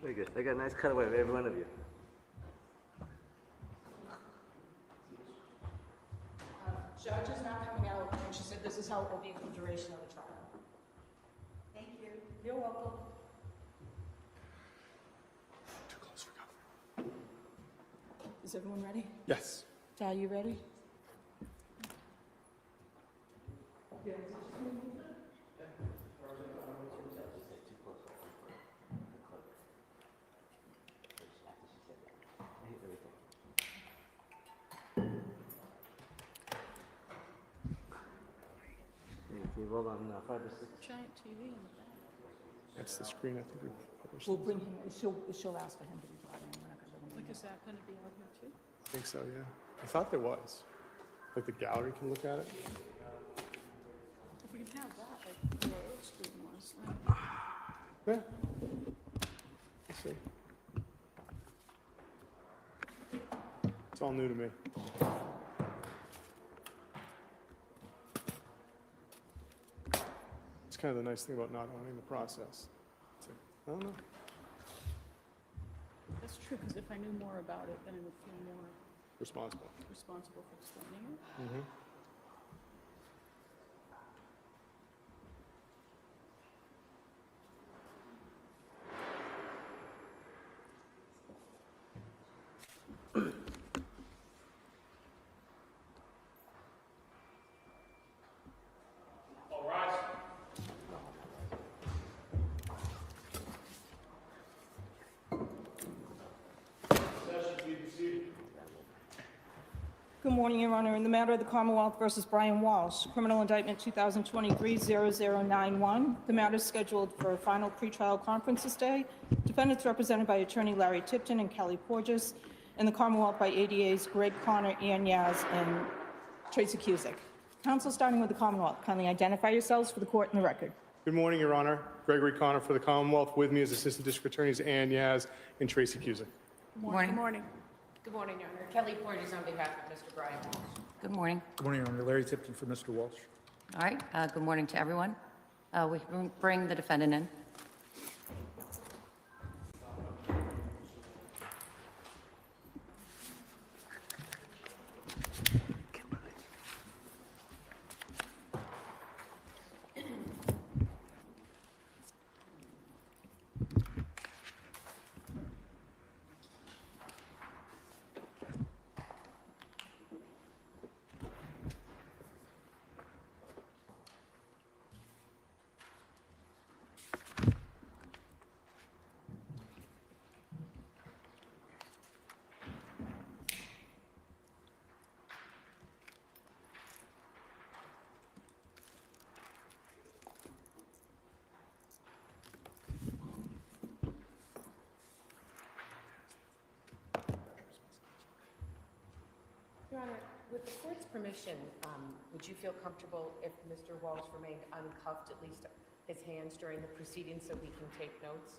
Very good. I got a nice cutaway of every one of you. Judge is not coming out, and she said this is how it will be for the duration of the trial. Thank you. You're welcome. Too close for comfort. Is everyone ready? Yes. Are you ready? You roll on 5 or 6. Giant TV in the back. That's the screen I think we published. We'll bring him, she'll ask for him to be brought in. We're not gonna bring him in. Like, is that going to be out here too? I think so, yeah. I thought there was. Like the gallery can look at it. If we can have that, like the old screen was. Yeah. Let's see. It's all new to me. It's kind of the nice thing about not owning the process. It's like, I don't know. That's true, because if I knew more about it, then I would feel more Responsible. responsible for explaining it. Mm-hmm. Good morning, Your Honor. In the matter of the Commonwealth versus Brian Walsh, criminal indictment 2023-0091, the matter is scheduled for a final pretrial conference this day. Defendants represented by attorney Larry Tipton and Kelly Porges, and the Commonwealth by ADAs Greg Connor, Ann Yaz, and Tracy Cusick. Counsel, starting with the Commonwealth, kindly identify yourselves for the court and the record. Good morning, Your Honor. Gregory Connor for the Commonwealth. With me as Assistant District Attorneys Ann Yaz and Tracy Cusick. Good morning. Good morning, Your Honor. Kelly Porges on behalf of Mr. Brian Walsh. Good morning. Good morning, Your Honor. Larry Tipton for Mr. Walsh. All right, good morning to everyone. We can bring the defendant in. Your Honor, with the court's permission, would you feel comfortable if Mr. Walsh remained uncuffed, at least his hands during the proceedings, so we can take notes?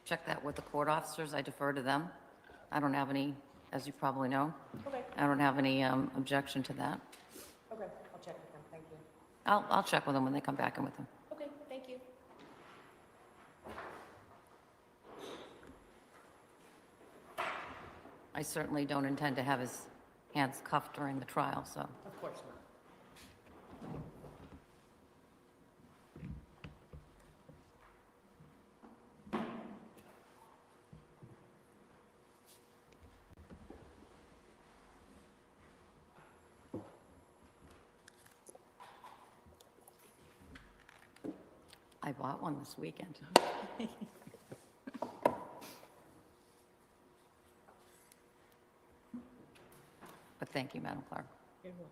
Check that with the court officers. I defer to them. I don't have any, as you probably know, Okay. I don't have any objection to that. Okay, I'll check with them. Thank you. I'll check with them when they come back in with them. Okay, thank you. I certainly don't intend to have his hands cuffed during the trial, so. Of course not. I bought one this weekend. But thank you, Madam Clerk. You're welcome.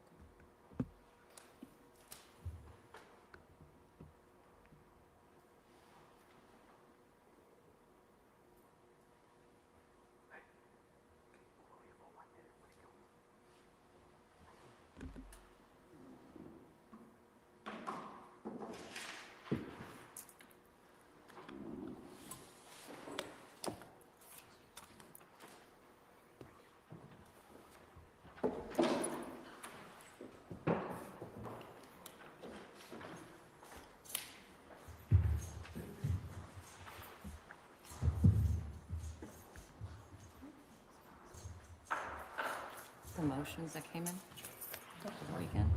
The motions that came in over the weekend?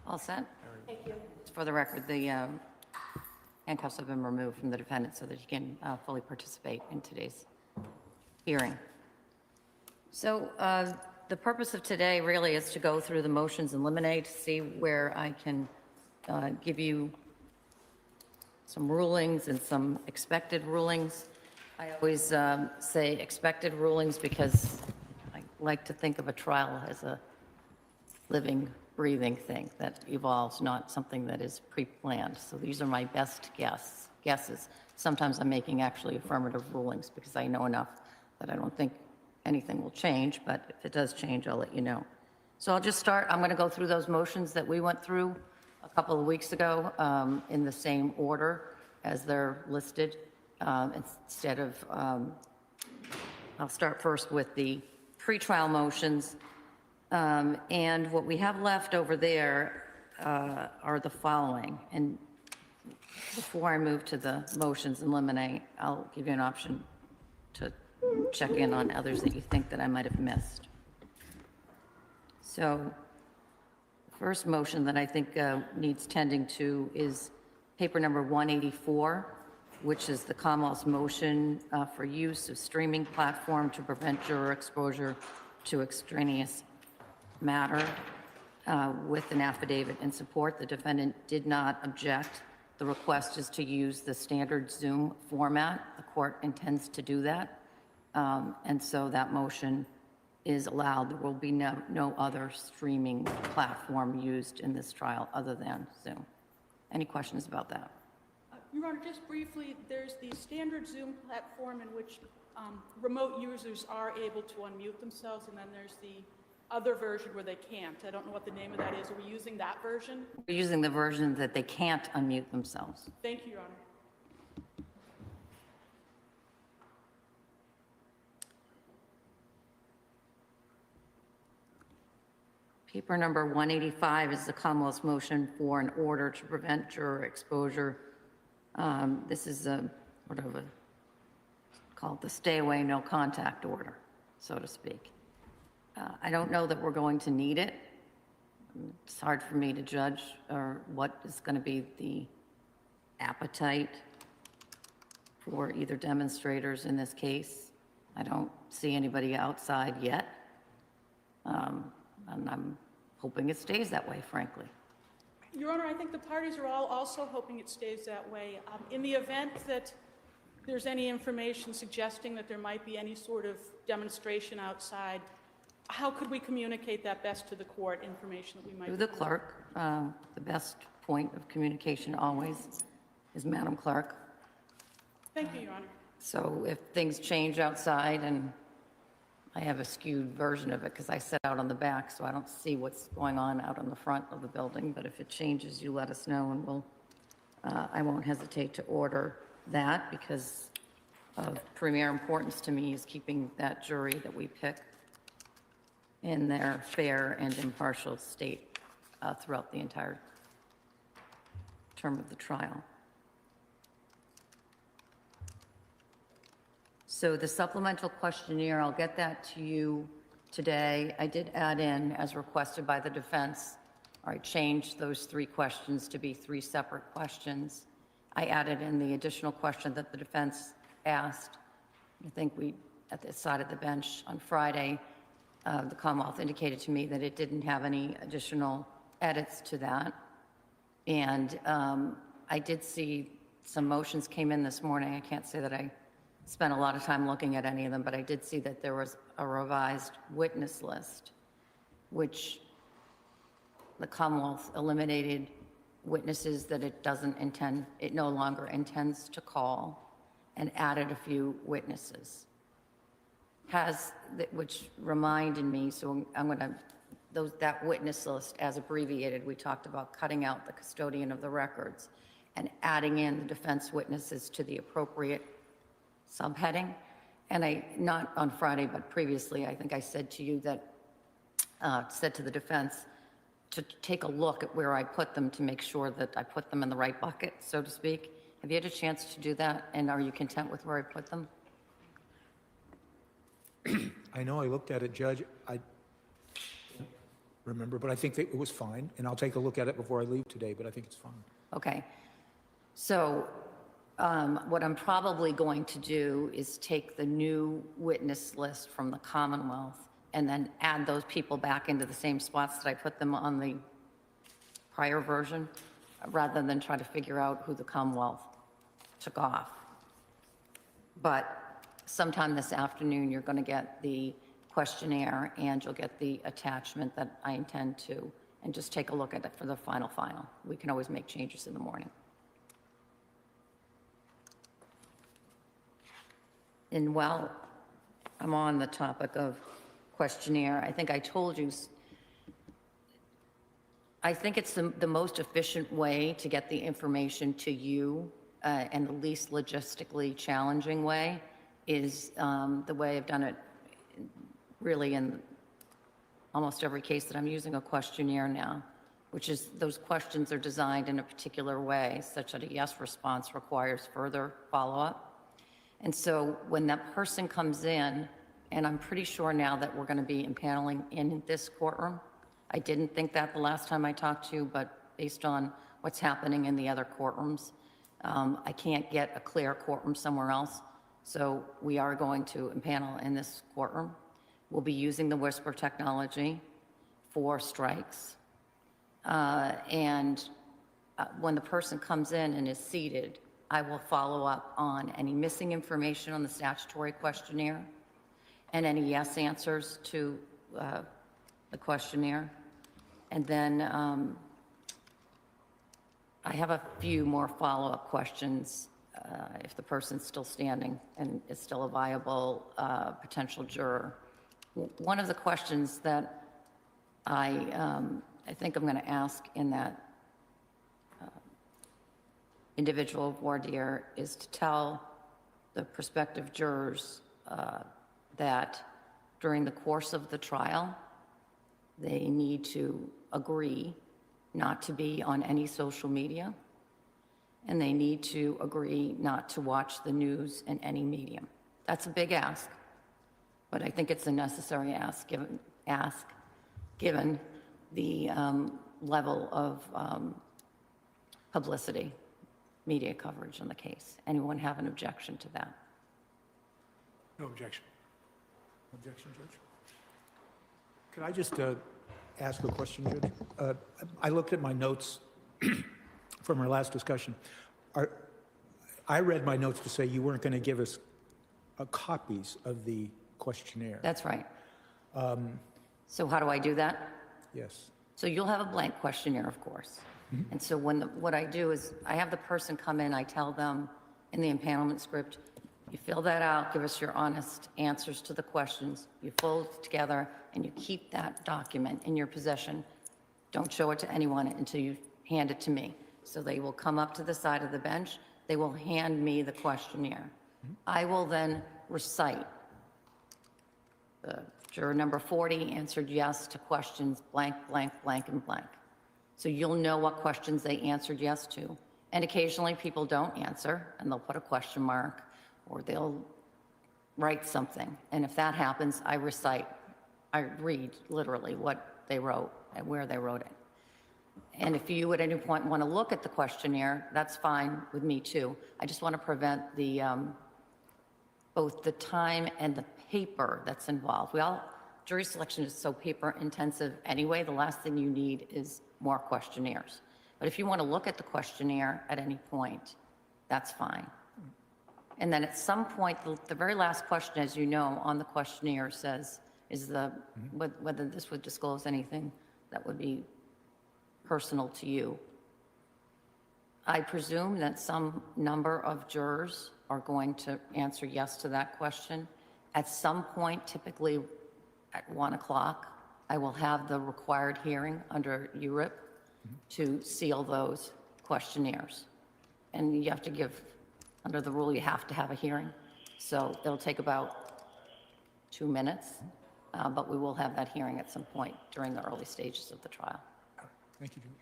All set? Thank you. For the record, the handcuffs have been removed from the defendant so that he can fully participate in today's hearing. So the purpose of today really is to go through the motions and eliminate, see where I can give you some rulings and some expected rulings. I always say expected rulings because I like to think of a trial as a living, breathing thing that evolves, not something that is pre-planned. So these are my best guesses. Sometimes I'm making actually affirmative rulings because I know enough that I don't think anything will change, but if it does change, I'll let you know. So I'll just start. I'm going to go through those motions that we went through a couple of weeks ago in the same order as they're listed. Instead of, I'll start first with the pretrial motions. And what we have left over there are the following. And before I move to the motions and eliminate, I'll give you an option to check in on others that you think that I might have missed. So the first motion that I think needs tending to is paper number 184, which is the Commonwealth's motion for use of streaming platform to prevent juror exposure to extraneous matter with an affidavit in support. The defendant did not object. The request is to use the standard Zoom format. The court intends to do that. And so that motion is allowed. There will be no other streaming platform used in this trial other than Zoom. Any questions about that? Your Honor, just briefly, there's the standard Zoom platform in which remote users are able to unmute themselves, and then there's the other version where they can't. I don't know what the name of that is. Are we using that version? We're using the version that they can't unmute themselves. Thank you, Your Honor. Paper number 185 is the Commonwealth's motion for an order to prevent juror exposure. This is called the stay away, no contact order, so to speak. I don't know that we're going to need it. It's hard for me to judge what is going to be the appetite for either demonstrators in this case. I don't see anybody outside yet. And I'm hoping it stays that way, frankly. Your Honor, I think the parties are all also hoping it stays that way. In the event that there's any information suggesting that there might be any sort of demonstration outside, how could we communicate that best to the court, information that we might... Through the clerk. The best point of communication always is Madam Clerk. Thank you, Your Honor. So if things change outside, and I have a skewed version of it because I sit out on the back, so I don't see what's going on out on the front of the building, but if it changes, you let us know, and I won't hesitate to order that, because of premier importance to me is keeping that jury that we pick in their fair and impartial state throughout the entire term of the trial. So the supplemental questionnaire, I'll get that to you today. I did add in, as requested by the defense, or I changed those 3 questions to be 3 separate questions. I added in the additional question that the defense asked. I think at the side of the bench on Friday, the Commonwealth indicated to me that it didn't have any additional edits to that. And I did see some motions came in this morning. I can't say that I spent a lot of time looking at any of them, but I did see that there was a revised witness list, which the Commonwealth eliminated witnesses that it no longer intends to call, and added a few witnesses. Which reminded me, so I'm going to, that witness list as abbreviated, we talked about cutting out the custodian of the records and adding in the defense witnesses to the appropriate subheading. And not on Friday, but previously, I think I said to you that, said to the defense to take a look at where I put them to make sure that I put them in the right bucket, so to speak. Have you had a chance to do that? And are you content with where I put them? I know I looked at it, Judge. I don't remember, but I think that it was fine, and I'll take a look at it before I leave today, but I think it's fine. Okay. So what I'm probably going to do is take the new witness list from the Commonwealth and then add those people back into the same spots that I put them on the prior version, rather than try to figure out who the Commonwealth took off. But sometime this afternoon, you're going to get the questionnaire and you'll get the attachment that I intend to, and just take a look at it for the final. We can always make changes in the morning. And while I'm on the topic of questionnaire, I think I told you, I think it's the most efficient way to get the information to you, and the least logistically challenging way is the way I've done it really in almost every case that I'm using a questionnaire now, which is those questions are designed in a particular way such that a yes response requires further follow-up. And so when that person comes in, and I'm pretty sure now that we're going to be impaneling in this courtroom. I didn't think that the last time I talked to you, but based on what's happening in the other courtrooms, I can't get a clear courtroom somewhere else. So we are going to impanel in this courtroom. We'll be using the whisper technology for strikes. When the person comes in and is seated, I will follow up on any missing information on the statutory questionnaire and any yes answers to the questionnaire. And then I have a few more follow-up questions if the person's still standing and is still a viable potential juror. One of the questions that I think I'm going to ask in that individual voir dire is to tell the prospective jurors that during the course of the trial, they need to agree not to be on any social media, and they need to agree not to watch the news in any medium. That's a big ask, but I think it's a necessary ask given the level of publicity, media coverage on the case. Anyone have an objection to that? No objection. Objection, Judge? Could I just ask a question, Judge? I looked at my notes from our last discussion. I read my notes to say you weren't going to give us copies of the questionnaire. That's right. So how do I do that? Yes. So you'll have a blank questionnaire, of course. And so what I do is I have the person come in, I tell them in the impanelment script, you fill that out, give us your honest answers to the questions, you fold it together, and you keep that document in your possession. Don't show it to anyone until you hand it to me. So they will come up to the side of the bench, they will hand me the questionnaire. I will then recite. Juror number 40 answered yes to questions blank, blank, blank, and blank. So you'll know what questions they answered yes to. And occasionally people don't answer, and they'll put a question mark, or they'll write something. And if that happens, I read literally what they wrote and where they wrote it. And if you at any point want to look at the questionnaire, that's fine with me too. I just want to prevent the both the time and the paper that's involved. Jury selection is so paper intensive anyway, the last thing you need is more questionnaires. But if you want to look at the questionnaire at any point, that's fine. And then at some point, the very last question, as you know, on the questionnaire says, whether this would disclose anything that would be personal to you. I presume that some number of jurors are going to answer yes to that question. At some point, typically at 1 o'clock, I will have the required hearing under URIP to seal those questionnaires. and you have to give, under the rule, you have to have a hearing. So it'll take about 2 minutes, but we will have that hearing at some point during the early stages of the trial. Thank you, George.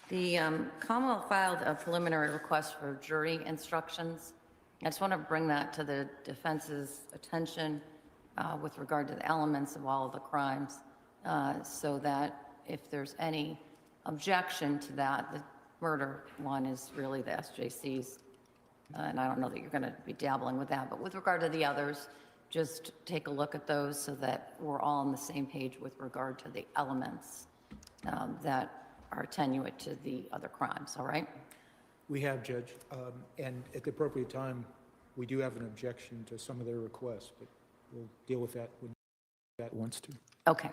The Commonwealth filed a preliminary request for jury instructions. I just want to bring that to the defense's attention with regard to the elements of all of the crimes, so that if there's any objection to that, the murder one is really the SJC's, and I don't know that you're going to be dabbling with that, but with regard to the others, just take a look at those so that we're all on the same page with regard to the elements that are attenuate to the other crimes, all right? We have, Judge, and at the appropriate time, we do have an objection to some of their requests, but we'll deal with that when that wants to. Okay.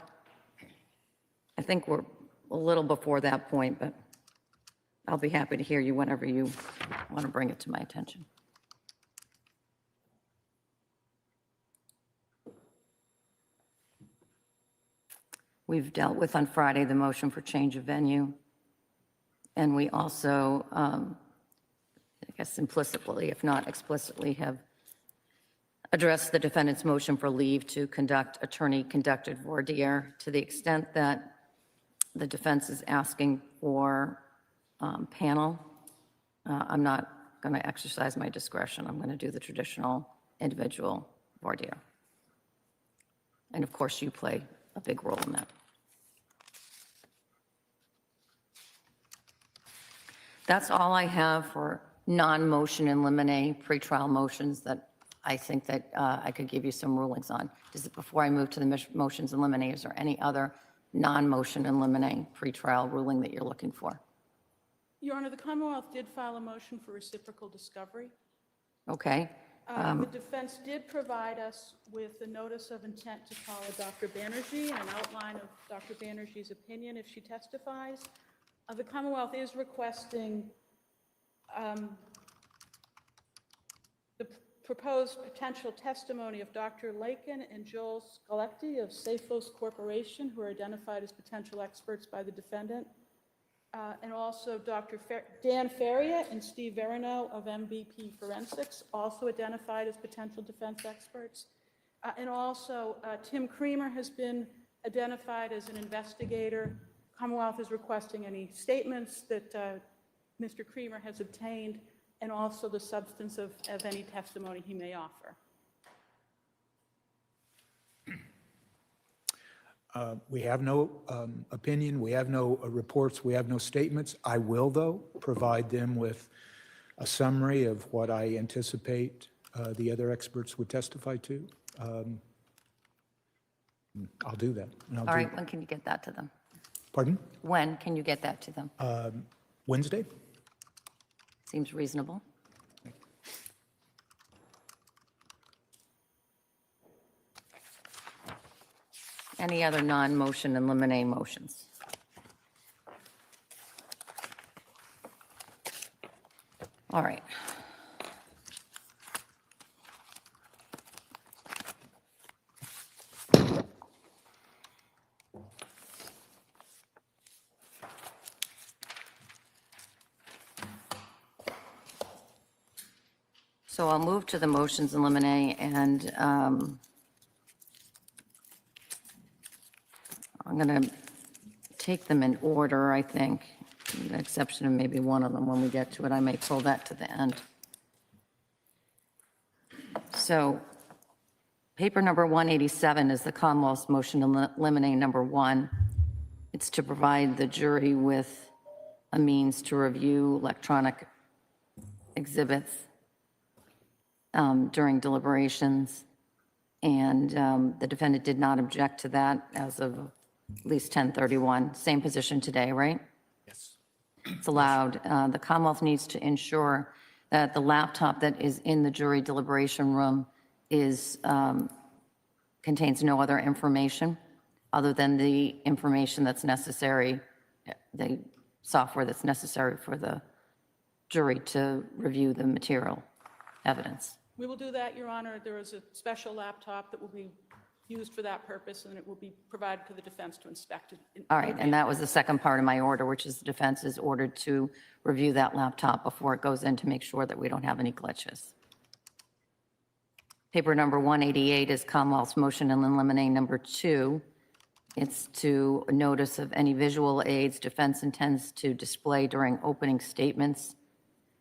I think we're a little before that point, but I'll be happy to hear you whenever you want to bring it to my attention. We've dealt with on Friday the motion for change of venue. And we also, I guess implicitly, if not explicitly, have addressed the defendant's motion for leave to conduct attorney-conducted voir dire to the extent that the defense is asking for panel. I'm not going to exercise my discretion. I'm going to do the traditional individual voir dire. And of course, you play a big role in that. That's all I have for non-motion in limine pretrial motions that I think that I could give you some rulings on. Before I move to the motions in limine, is there any other non-motion in limine pretrial ruling that you're looking for? Your Honor, the Commonwealth did file a motion for reciprocal discovery. Okay. The defense did provide us with a notice of intent to call Dr. Banerjee and an outline of Dr. Banerjee's opinion if she testifies. The Commonwealth is requesting the proposed potential testimony of Dr. Lakin and Joel Scolecti of Safos Corporation, who are identified as potential experts by the defendant, and also Dr. Dan Feria and Steve Verino of MVP Forensics, also identified as potential defense experts. And also Tim Creamer has been identified as an investigator. Commonwealth is requesting any statements that Mr. Creamer has obtained and also the substance of any testimony he may offer. We have no opinion, we have no reports, we have no statements. I will, though, provide them with a summary of what I anticipate the other experts would testify to. I'll do that. And All right, when can you get that to them? Pardon? When can you get that to them? Wednesday? Seems reasonable. Any other non-motion and limine motions? All right. So I'll move to the motions in limine, and I'm going to take them in order, I think, with the exception of maybe one of them. When we get to it, I may pull that to the end. So paper number 187 is the Commonwealth's motion in limine number 1. It's to provide the jury with a means to review electronic exhibits during deliberations, and the defendant did not object to that as of at least 10/31. Same position today, right? Yes. It's allowed. The Commonwealth needs to ensure that the laptop that is in the jury deliberation room is contains no other information other than the information that's necessary, the software that's necessary for the jury to review the material evidence. We will do that, Your Honor. There is a special laptop that will be used for that purpose, and it will be provided to the defense to inspect it. All right, and that was the second part of my order, which is the defense is ordered to review that laptop before it goes in to make sure that we don't have any glitches. Paper number 188 is Commonwealth's motion in limine number 2. It's to notice of any visual aids defense intends to display during opening statements.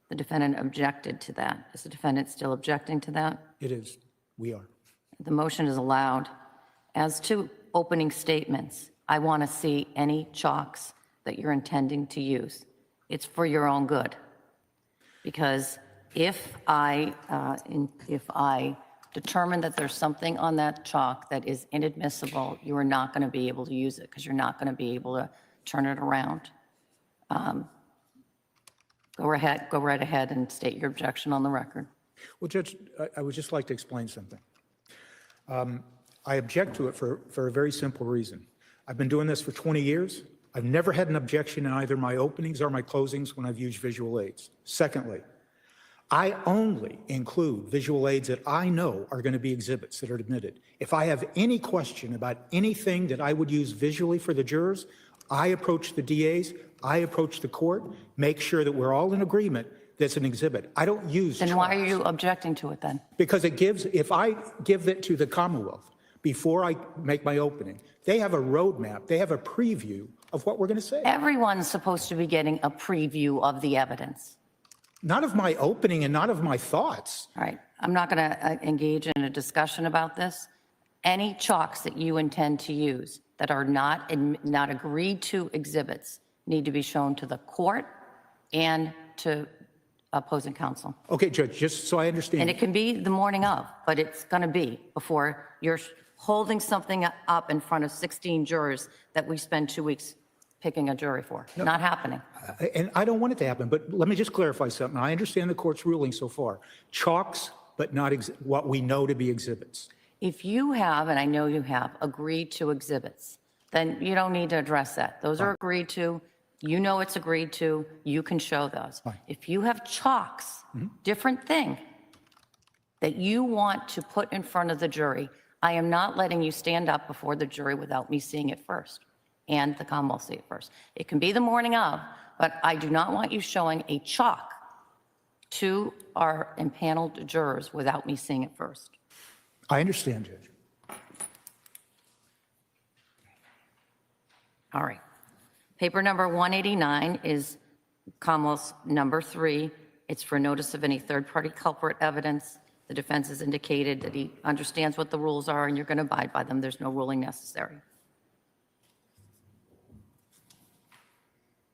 The defendant objected to that. Is the defendant still objecting to that? It is. We are. The motion is allowed. As to opening statements, I want to see any chalks that you're intending to use. It's for your own good. Because if I determine that there's something on that chalk that is inadmissible, you are not going to be able to use it because you're not going to be able to turn it around. Go right ahead and state your objection on the record. Well, Judge, I would just like to explain something. I object to it for a very simple reason. I've been doing this for 20 years. I've never had an objection in either my openings or my closings when I've used visual aids. Secondly, I only include visual aids that I know are going to be exhibits that are admitted. If I have any question about anything that I would use visually for the jurors, I approach the DAs, I approach the court, make sure that we're all in agreement that's an exhibit. I don't use Then why are chalks. you objecting to it then? Because it gives, if I give it to the Commonwealth before I make my opening, they have a roadmap, they have a preview of what we're going to say. Everyone's supposed to be getting a preview of the evidence. Not of my opening and not of my thoughts. All right, I'm not going to engage in a discussion about this. Any chalks that you intend to use that are not agreed to exhibits need to be shown to the court and to opposing counsel. Okay, Judge, just so I And understand. it can be the morning of, but it's going to be before you're holding something up in front of 16 jurors that we spend 2 weeks picking a jury for. Not happening. And I don't want it to happen, but let me just clarify something. I understand the court's ruling so far. Chalks, but not what we know to be exhibits. If you have, and I know you have, agreed to exhibits, then you don't need to address that. Those are agreed to. You know it's agreed to. You can show those. Fine. If you have chalks, different thing, that you want to put in front of the jury, I am not letting you stand up before the jury without me seeing it first and the Commonwealth see it first. It can be the morning of, but I do not want you showing a chalk to our impaneled jurors without me seeing it first. I understand, Judge. All right. Paper number 189 is Commonwealth's number 3. It's for notice of any third-party culprit evidence. The defense has indicated that he understands what the rules are and you're going to abide by them. There's no ruling necessary.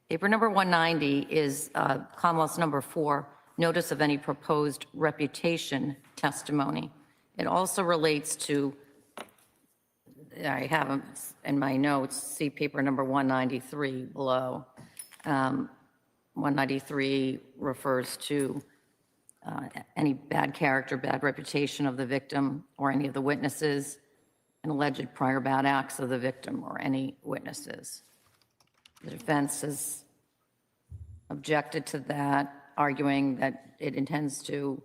Paper number 190 is Commonwealth's number 4, notice of any proposed reputation testimony. It also relates to, I have them in my notes, see paper number 193 below. 193 refers to any bad character, bad reputation of the victim or any of the witnesses, and alleged prior bad acts of the victim or any witnesses. The defense has objected to that, arguing that he intends to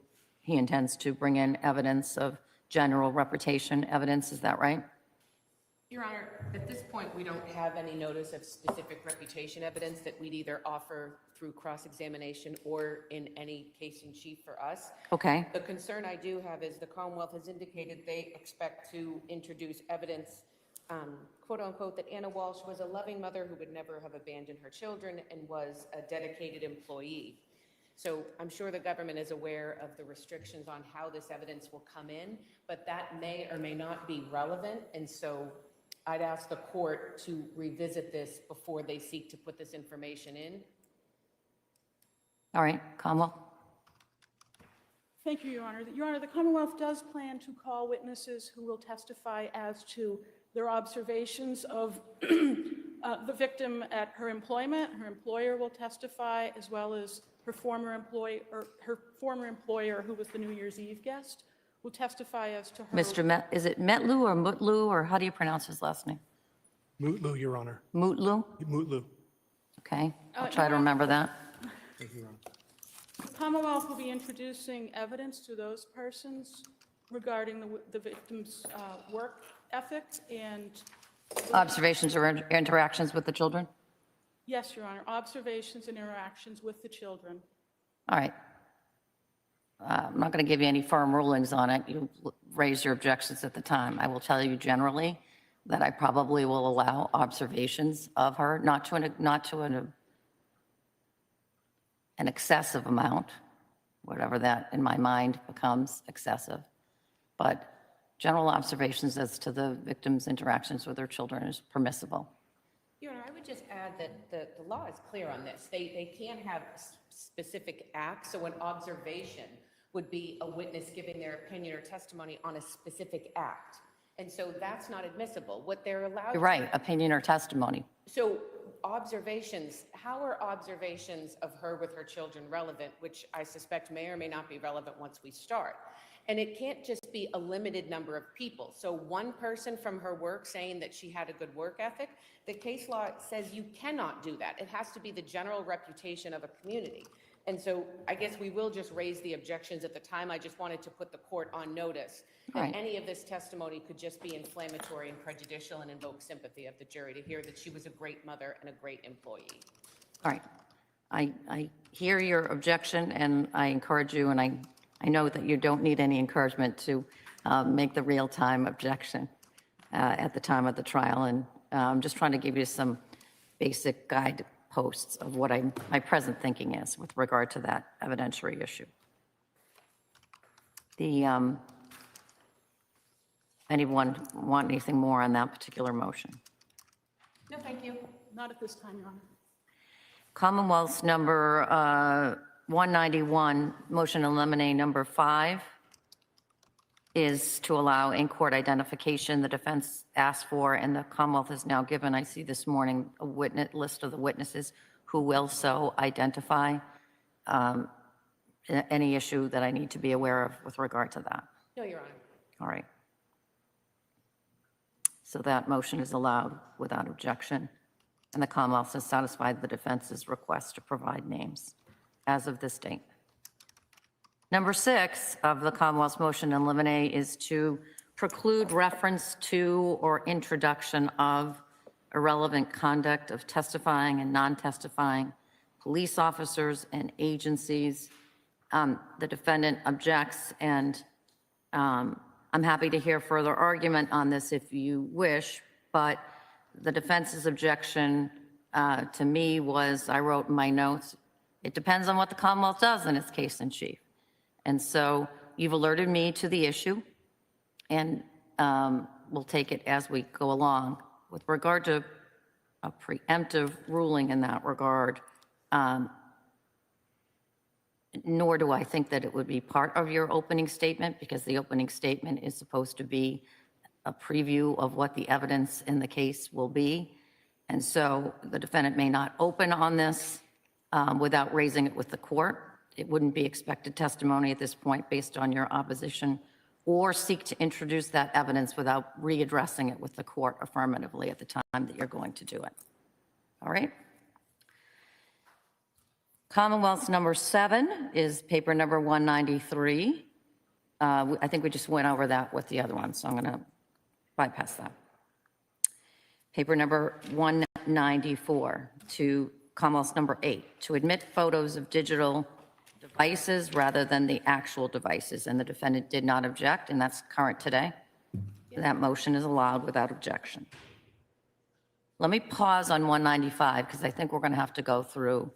bring in evidence of general reputation evidence. Is that right? Your Honor, at this point, we don't have any notice of specific reputation evidence that we'd either offer through cross-examination or in any case in chief for us. Okay. The concern I do have is the Commonwealth has indicated they expect to introduce evidence, quote unquote, that Anna Walsh was a loving mother who would never have abandoned her children and was a dedicated employee. So I'm sure the government is aware of the restrictions on how this evidence will come in, but that may or may not be relevant. And so I'd ask the court to revisit this before they seek to put this information in. All right, Commonwealth. Thank you, Your Honor. Your Honor, the Commonwealth does plan to call witnesses who will testify as to their observations of the victim at her employment. Her employer will testify, as well as her former employer, who was the New Year's Eve guest, will testify as to her. Is it Metlu or Mutlu, or how do you pronounce his last name? Mutlu, Your Honor. Mutlu? Mutlu. Okay, I'll try to remember that. Thank you, Your Honor. The Commonwealth will be introducing evidence to those persons regarding the victim's work ethic and, Observations or interactions with the children? yes, Your Honor, observations and interactions with the children. All right. I'm not going to give you any firm rulings on it. You raised your objections at the time. I will tell you generally that I probably will allow observations of her, not to an excessive amount, whatever that in my mind becomes excessive. But general observations as to the victim's interactions with their children is permissible. Your Honor, I would just add that the law is clear on this. They can't have specific acts, so an observation would be a witness giving their opinion or testimony on a specific act. And so that's not admissible. What they're allowed You're right, opinion or testimony. So observations, how are observations of her with her children relevant, which I suspect may or may not be relevant once we start? And it can't just be a limited number of people. So one person from her work saying that she had a good work ethic, the case law says you cannot do that. It has to be the general reputation of a community. And so I guess we will just raise the objections at the time. I just wanted to put the court on notice that Right. any of this testimony could just be inflammatory and prejudicial and invoke sympathy of the jury to hear that she was a great mother and a great employee. All right. I hear your objection, and I encourage you, and I know that you don't need any encouragement to make the real-time objection at the time of the trial. And I'm just trying to give you some basic guideposts of what my present thinking is with regard to that evidentiary issue. Anyone want anything more on that particular motion? No, thank you. Not at this time, Your Honor. Commonwealth's number 191, motion to eliminate number 5, is to allow in-court identification the defense asked for, and the Commonwealth has now given, I see this morning, a list of the witnesses who will so identify. Any issue that I need to be aware of with regard to that? No, Your Honor. All right. So that motion is allowed without objection, and the Commonwealth has satisfied the defense's request to provide names as of this date. Number 6 of the Commonwealth's motion to eliminate is to preclude reference to or introduction of irrelevant conduct of testifying and non-testifying police officers and agencies. The defendant objects, and I'm happy to hear further argument on this if you wish, but the defense's objection to me was, I wrote in my notes, it depends on what the Commonwealth does in its case in chief. And so you've alerted me to the issue, and we'll take it as we go along. With regard to a preemptive ruling in that regard, nor do I think that it would be part of your opening statement, because the opening statement is supposed to be a preview of what the evidence in the case will be. And so the defendant may not open on this without raising it with the court. It wouldn't be expected testimony at this point based on your opposition, or seek to introduce that evidence without readdressing it with the court affirmatively at the time that you're going to do it. All right? Commonwealth's number 7 is paper number 193. I think we just went over that with the other one, so I'm going to bypass that. Paper number 194 to Commonwealth's number 8, to admit photos of digital devices rather than the actual devices, and the defendant did not object, and that's current today. That motion is allowed without objection. Let me pause on 195, because I think we're going to have to go through.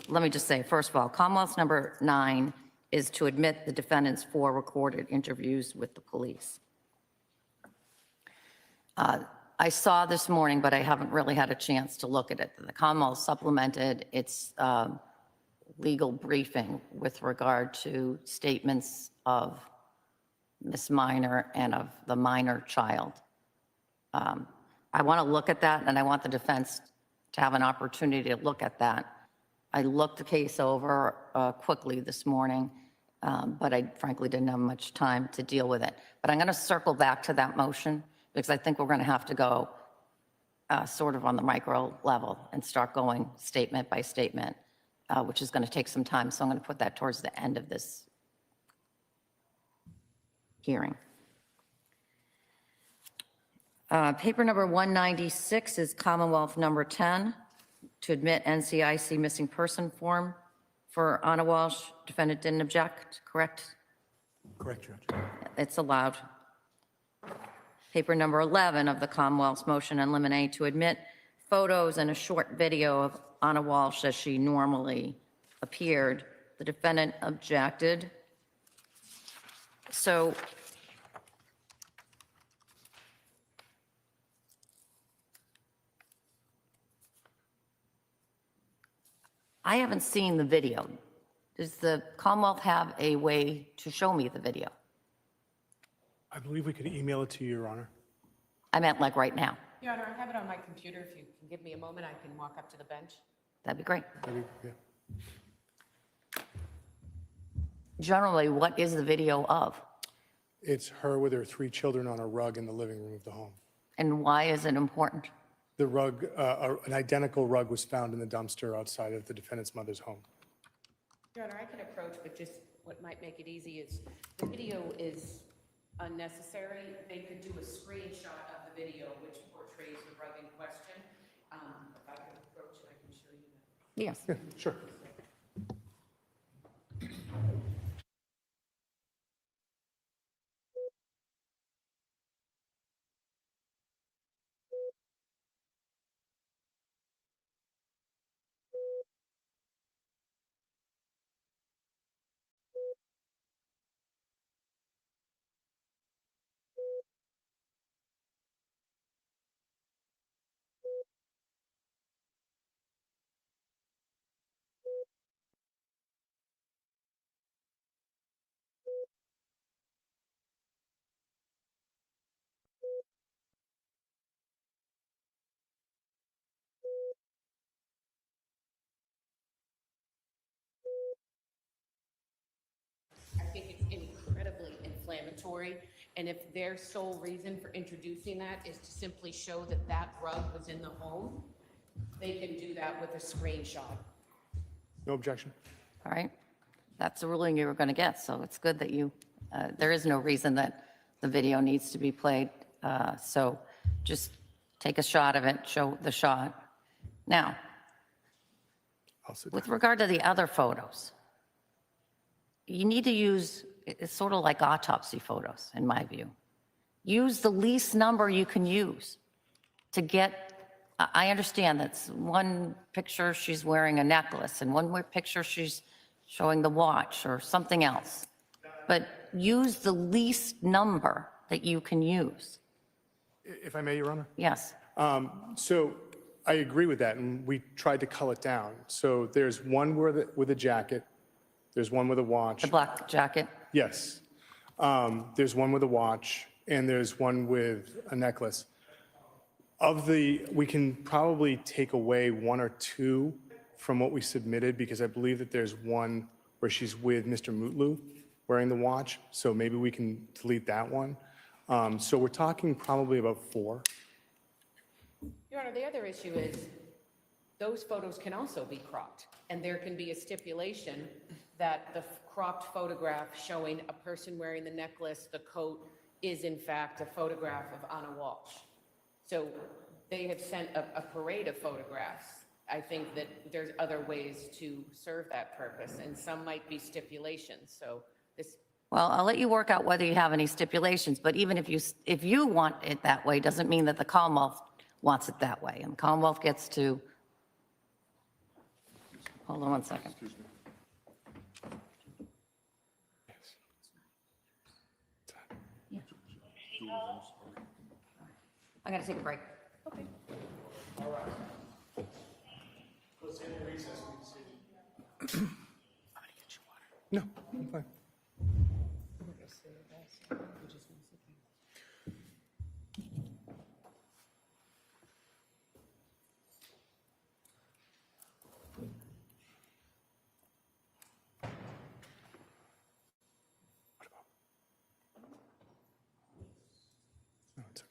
Let me just say, first of all, Commonwealth's number 9 is to admit the defendant's 4 recorded interviews with the police. I saw this morning, but I haven't really had a chance to look at it. The Commonwealth supplemented its legal briefing with regard to statements of Miss Minor and of the minor child. I want to look at that, and I want the defense to have an opportunity to look at that. I looked the case over quickly this morning, but I frankly didn't have much time to deal with it. But I'm going to circle back to that motion, because I think we're going to have to go sort of on the micro level and start going statement by statement, which is going to take some time. So I'm going to put that towards the end of this hearing. Paper number 196 is Commonwealth number 10, to admit NCIC missing person form for Anna Walsh. Defendant didn't object, correct? Correct, Judge. It's allowed. Paper number 11 of the Commonwealth's motion in limine to admit photos and a short video of Anna Walsh as she normally appeared. The defendant objected. So I haven't seen the video. Does the Commonwealth have a way to show me the video? I believe we could email it to you, Your Honor. I meant like right now. Your Honor, I have it on my computer. If you can give me a moment, I can walk up to the bench. That'd be great. Yeah. Generally, what is the video of? It's her with her 3 children on a rug in the living room of the home. And why is it important? The rug, an identical rug was found in the dumpster outside of the defendant's mother's home. Your Honor, I can approach, but just what might make it easy is the video is unnecessary. They could do a screenshot of the video which portrays the rug in question. If I can approach it, I can show you that. Yes. Yeah, sure. I think it's incredibly inflammatory, and if their sole reason for introducing that is to simply show that that rug was in the home, they can do that with a screenshot. No objection. All right. That's the ruling you were going to get, so it's good that you, there is no reason that the video needs to be played. So just take a shot of it, show the shot. Now, I'll sit with down. regard to the other photos, you need to use, it's sort of like autopsy photos, in my view. Use the least number you can use to get, I understand that's one picture she's wearing a necklace and one picture she's showing the watch or something else. But use the least number that you can use. If I may, Your Honor? Yes. So I agree with that, and we tried to cull it down. So there's one with a jacket, there's one with a watch. The black jacket. Yes. There's one with a watch, and there's one with a necklace. We can probably take away 1 or 2 from what we submitted, because I believe that there's one where she's with Mr. Mutlu wearing the watch, so maybe we can delete that one. So we're talking probably about 4. Your Honor, the other issue is those photos can also be cropped, and there can be a stipulation that the cropped photograph showing a person wearing the necklace, the coat, is in fact a photograph of Anna Walsh. So they have sent a parade of photographs. I think that there's other ways to serve that purpose, and some might be stipulations. So this, Well, I'll let you work out whether you have any stipulations, but even if you want it that way, doesn't mean that the Commonwealth wants it that way. And the Commonwealth gets to, hold on one second. I gotta take a break. okay. No, I'm fine. No, it's okay.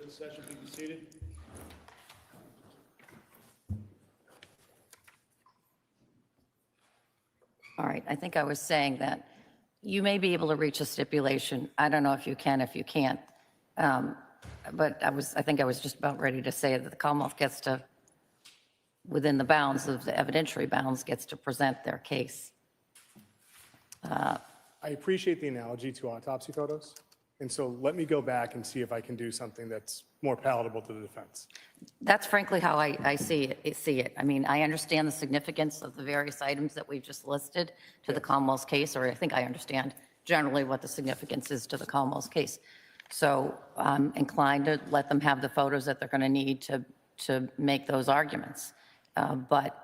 the session, please be seated. All right, I think I was saying that you may be able to reach a stipulation. I don't know if you can, if you can't. But I think I was just about ready to say that the Commonwealth gets to, within the bounds of the evidentiary bounds, gets to present their case. I appreciate the analogy to autopsy photos, and so let me go back and see if I can do something that's more palatable to the defense. That's frankly how I see it. I mean, I understand the significance of the various items that we've just listed to the Commonwealth's case, or I think I understand generally what the significance is to the Commonwealth's case. So I'm inclined to let them have the photos that they're going to need to make those arguments. But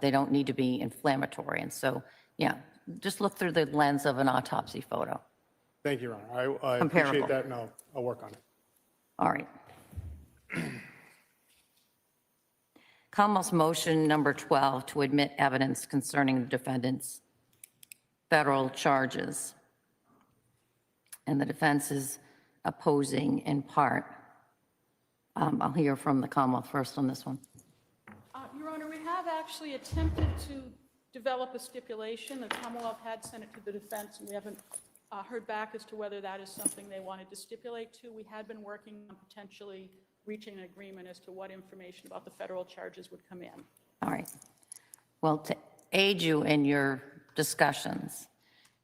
they don't need to be inflammatory. And so, yeah, just look through the lens of an autopsy photo. Thank you, Your Honor. I Comparable. appreciate that, and I'll work on it. All right. Commonwealth's motion number 12 to admit evidence concerning the defendant's federal charges. And the defense is opposing in part. I'll hear from the Commonwealth first on this one. Your Honor, we have actually attempted to develop a stipulation. The Commonwealth had sent it to the defense, and we haven't heard back as to whether that is something they wanted to stipulate to. We had been working on potentially reaching an agreement as to what information about the federal charges would come in. All right. Well, to aid you in your discussions,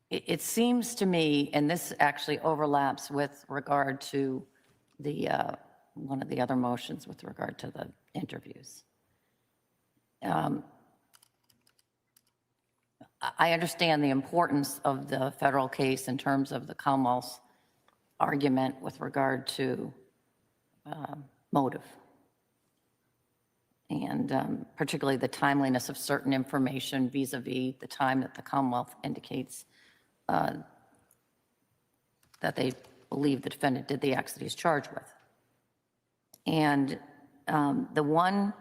it seems to me, and this actually overlaps with regard to the one of the other motions with regard to the interviews. I understand the importance of the federal case in terms of the Commonwealth's argument with regard to motive, and particularly the timeliness of certain information vis-a-vis the time that the Commonwealth indicates that they believe the defendant did the acts that he's charged with. And the one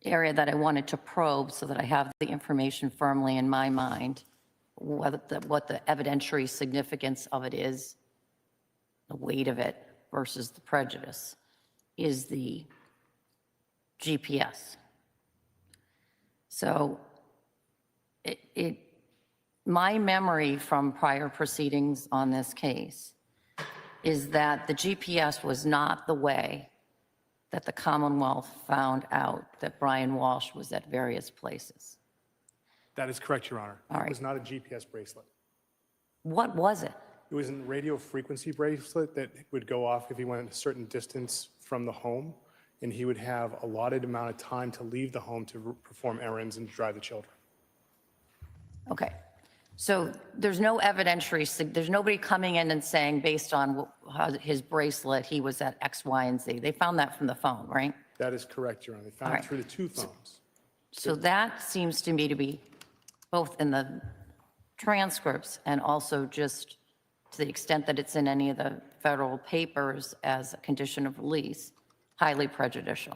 area that I wanted to probe so that I have the information firmly in my mind, what the evidentiary significance of it is, the weight of it versus the prejudice, is the GPS. So my memory from prior proceedings on this case is that the GPS was not the way that the Commonwealth found out that Brian Walshe was at various places. That is correct, Your Honor. All right. It was not a GPS bracelet. What was it? It was a radio frequency bracelet that would go off if he went a certain distance from the home, and he would have allotted amount of time to leave the home to perform errands and drive the children. Okay. So there's no evidentiary, there's nobody coming in and saying based on how his bracelet, he was at X, Y, and Z. They found that from the phone, right? That is correct, Your Honor. They found All it right. through the two phones. So that seems to me to be both in the transcripts and also just to the extent that it's in any of the federal papers as a condition of release, highly prejudicial.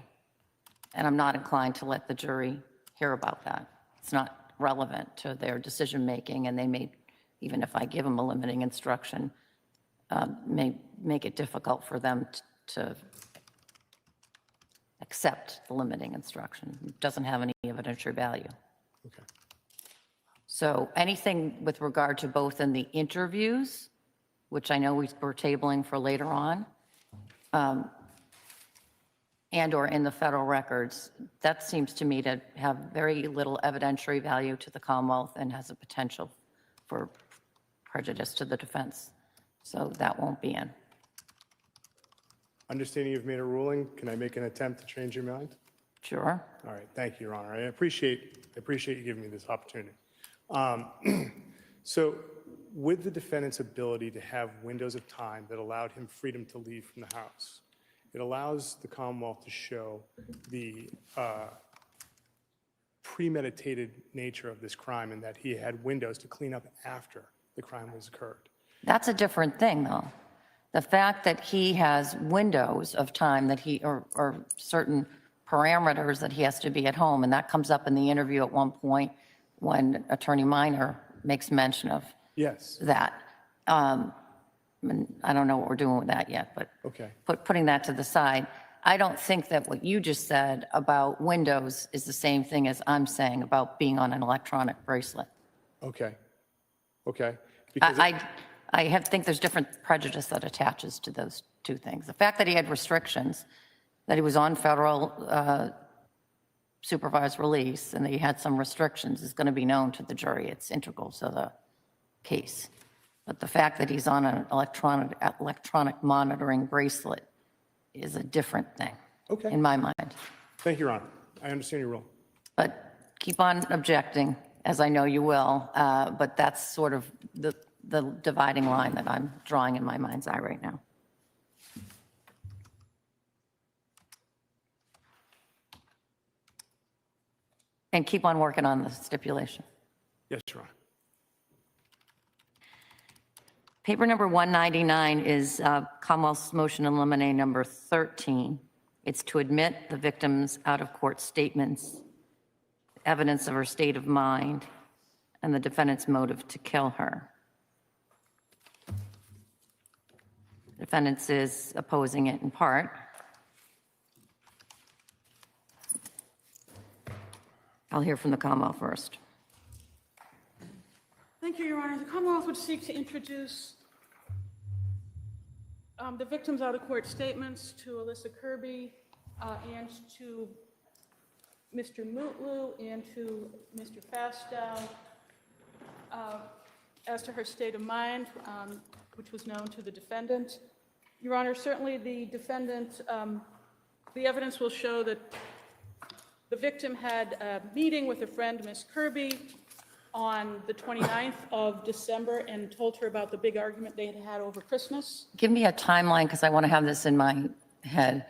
And I'm not inclined to let the jury hear about that. It's not relevant to their decision-making, and they may, even if I give them a limiting instruction, may make it difficult for them to accept the limiting instruction. It doesn't have any evidentiary value. Okay. So anything with regard to both in the interviews, which I know we're tabling for later on, and or in the federal records, that seems to me to have very little evidentiary value to the Commonwealth and has a potential for prejudice to the defense. So that won't be in. Understanding you've made a ruling, can I make an attempt to change your mind? Sure. All right, thank you, Your Honor. I appreciate you giving me this opportunity. So with the defendant's ability to have windows of time that allowed him freedom to leave from the house, it allows the Commonwealth to show the premeditated nature of this crime and that he had windows to clean up after the crime was occurred. That's a different thing, though. The fact that he has windows of time that he, or certain parameters that he has to be at home, and that comes up in the interview at one point when Attorney Minor makes mention of Yes. that. and I don't know what we're doing with that yet, but Okay. putting that to the side, I don't think that what you just said about windows is the same thing as I'm saying about being on an electronic bracelet. Okay. Okay. Because Think there's different prejudice that attaches to those two things. The fact that he had restrictions, that he was on federal supervised release, and that he had some restrictions is going to be known to the jury. It's integral to the case. But the fact that he's on an electronic monitoring bracelet is a different thing, Okay. in my mind. Thank you, Your Honor. I understand your rule. But keep on objecting, as I know you will, but that's sort of the dividing line that I'm drawing in my mind's eye right now. And keep on working on the stipulation. Yes, Your Honor. Paper number 199 is Commonwealth's motion in limine number 13. It's to admit the victim's out-of-court statements, evidence of her state of mind, and the defendant's motive to kill her. The defendant is opposing it in part. I'll hear from the Commonwealth first. Thank you, Your Honor. The Commonwealth would seek to introduce the victim's out-of-court statements to Alyssa Kirby and to Mr. Mutlu and to Mr. Fastow as to her state of mind, which was known to the defendant. Your Honor, certainly the defendant, the evidence will show that the victim had a meeting with a friend, Ms. Kirby, on the 29th of December and told her about the big argument they had had over Christmas. Give me a timeline, because I want to have this in my head.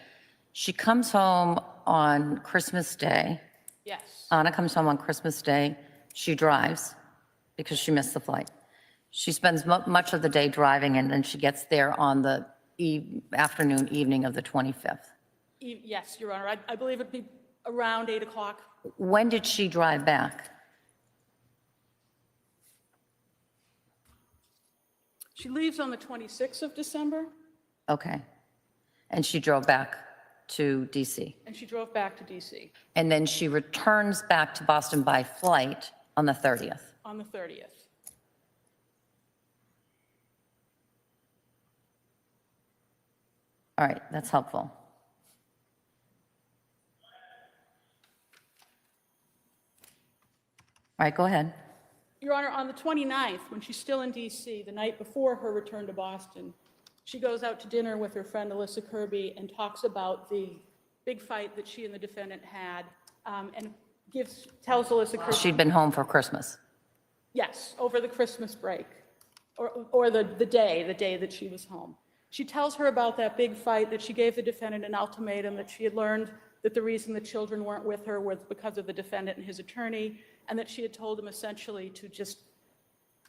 She comes home on Christmas Day. Yes. Anna comes home on Christmas Day. She drives because she missed the flight. She spends much of the day driving, and then she gets there on the evening of the 25th. Yes, Your Honor. I believe it'd be around 8 o'clock. When did she drive back? She leaves on the 26th of December, Okay. And she drove back to DC. and she drove back to DC And then she returns back to Boston by flight on the 30th. on the 30th. All right, that's helpful. All right, go ahead. Your Honor, on the 29th, when she's still in DC, the night before her return to Boston, she goes out to dinner with her friend Alyssa Kirby and talks about the big fight that she and the defendant had, and tells Alyssa Kirby. She'd been home for Christmas. Yes, over the Christmas break, or the day that she was home. She tells her about that big fight, that she gave the defendant an ultimatum, that she had learned that the reason the children weren't with her was because of the defendant and his attorney, and that she had told him essentially to just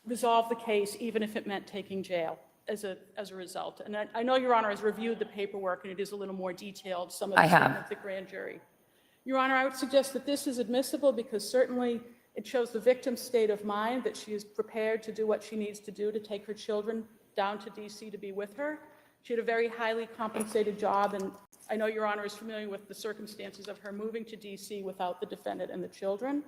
resolve the case, even if it meant taking jail as a result. And I know Your Honor has reviewed the paperwork, and it is a little more detailed, some of the statements of the grand jury. Your Honor, I would suggest that this is admissible because certainly it shows the victim's state of mind, that she is prepared to do what she needs to do to take her children down to DC to be with her. She had a very highly compensated job, and I know Your Honor is familiar with the circumstances of her moving to DC without the defendant and the children.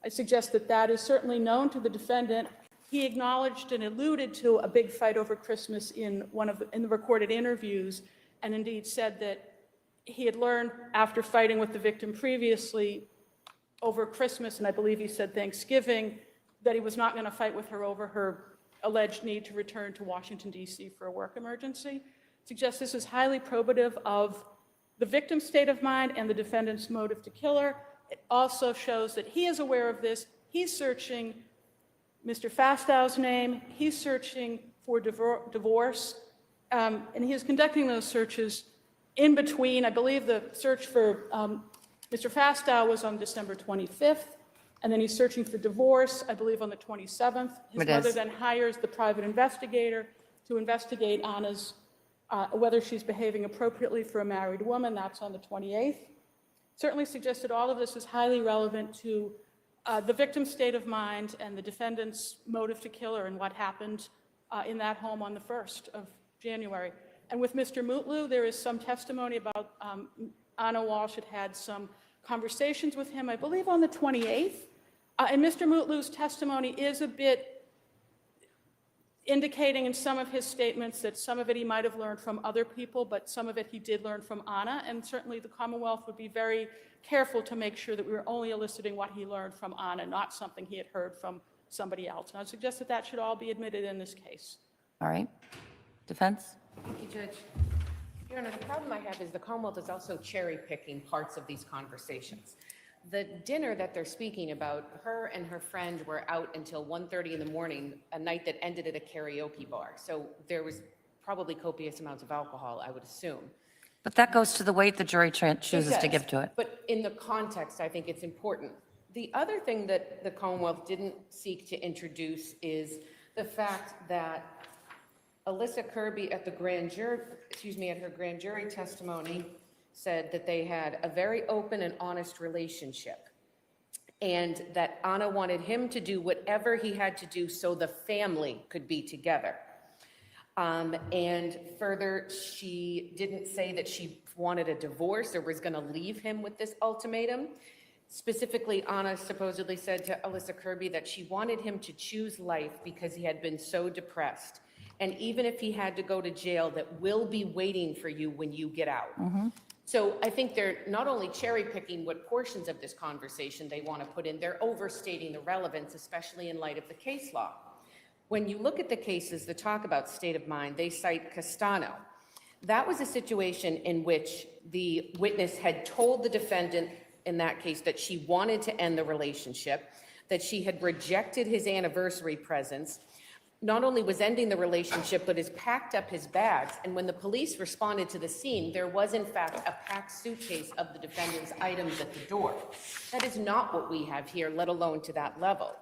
I suggest that that is certainly known to the defendant. He acknowledged and alluded to a big fight over Christmas in the recorded interviews, and indeed said that he had learned after fighting with the victim previously over Christmas, and I believe he said Thanksgiving, that he was not going to fight with her over her alleged need to return to Washington, D.C. for a work emergency. Suggests this is highly probative of the victim's state of mind and the defendant's motive to kill her. It also shows that he is aware of this. He's searching Mr. Fastow's name. He's searching for divorce. And he is conducting those searches in between. I believe the search for Mr. Fastow was on December 25th. And then he's searching for divorce, I believe, on the 27th. His mother then hires the private investigator to investigate Anna's, whether she's behaving appropriately for a married woman. That's on the 28th. Certainly suggested all of this is highly relevant to the victim's state of mind and the defendant's motive to kill her and what happened in that home on the 1st of January. And with Mr. Mutlu, there is some testimony about Anna Walsh had some conversations with him, I believe on the 28th. And Mr. Mutlu's testimony is a bit indicating in some of his statements that some of it he might have learned from other people, but some of it he did learn from Anna. And certainly the Commonwealth would be very careful to make sure that we were only eliciting what he learned from Anna, not something he had heard from somebody else. And I would suggest that that should all be admitted in this case. All right. Defense? Thank you, Judge. Your Honor, the problem I have is the Commonwealth is also cherry-picking parts of these conversations. The dinner that they're speaking about, her and her friend were out until 1:30 in the morning, a night that ended at a karaoke bar. So there was probably copious amounts of alcohol, I would assume. But that goes to the weight the jury chooses to give to it. But in the context, I think it's important. The other thing that the Commonwealth didn't seek to introduce is the fact that Alyssa Kirby at the grand jury, at her grand jury testimony said that they had a very open and honest relationship, and that Anna wanted him to do whatever he had to do so the family could be together. And further, she didn't say that she wanted a divorce or was going to leave him with this ultimatum. Specifically, Anna supposedly said to Alyssa Kirby that she wanted him to choose life because he had been so depressed. And even if he had to go to jail, that will be waiting for you when you get out. So I think they're not only cherry picking what portions of this conversation they want to put in, they're overstating the relevance, especially in light of the case law. When you look at the cases that talk about state of mind, they cite Castano. That was a situation in which the witness had told the defendant in that case that she wanted to end the relationship, that she had rejected his anniversary presents, not only was ending the relationship, but has packed up his bags. And when the police responded to the scene, there was in fact a packed suitcase of the defendant's items at the door. That is not what we have here, let alone to that level.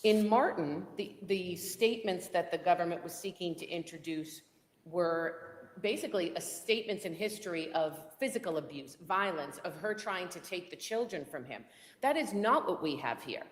In Martin, the statements that the government was seeking to introduce were basically statements in history of physical abuse, violence, of her trying to take the children from him. That is not what we have here.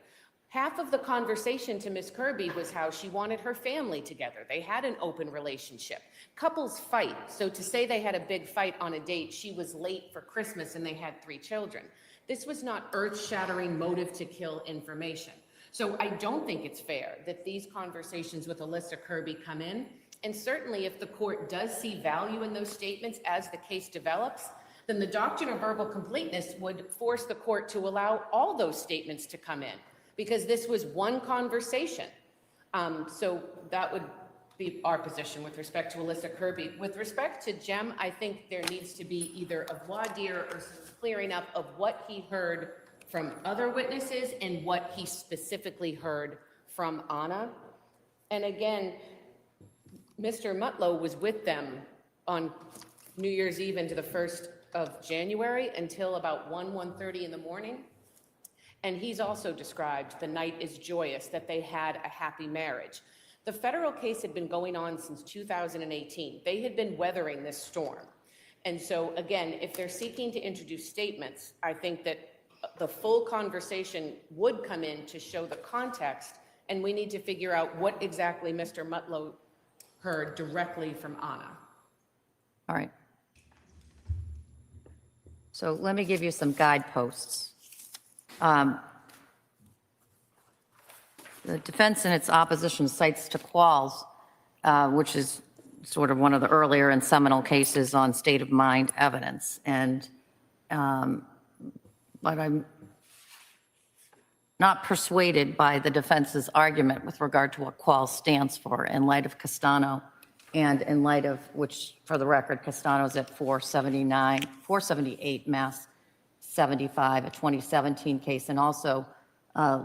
Half of the conversation to Ms. Kirby was how she wanted her family together. They had an open relationship. Couples fight, so to say they had a big fight on a date, she was late for Christmas and they had 3 children. This was not earth-shattering motive to kill information. So I don't think it's fair that these conversations with Alyssa Kirby come in. And certainly if the court does see value in those statements as the case develops, then the doctrine of verbal completeness would force the court to allow all those statements to come in, because this was one conversation. So that would be our position with respect to Alyssa Kirby. With respect to Jem, I think there needs to be either a voir dire or some clearing up of what he heard from other witnesses and what he specifically heard from Anna. And again, Mr. Mutlow was with them on New Year's Eve into the 1st of January until about 1:30 in the morning. And he's also described the night as joyous, that they had a happy marriage. The federal case had been going on since 2018. They had been weathering this storm. And so again, if they're seeking to introduce statements, I think that the full conversation would come in to show the context, and we need to figure out what exactly Mr. Mutlow heard directly from Anna. All right. So let me give you some guideposts. The defense in its opposition cites to Qualls, which is sort of one of the earlier and seminal cases on state of mind evidence. And, but I'm not persuaded by the defense's argument with regard to what Qualls stands for in light of Castano and in light of, which for the record, Castano's at 478 Mass 75, a 2017 case, and also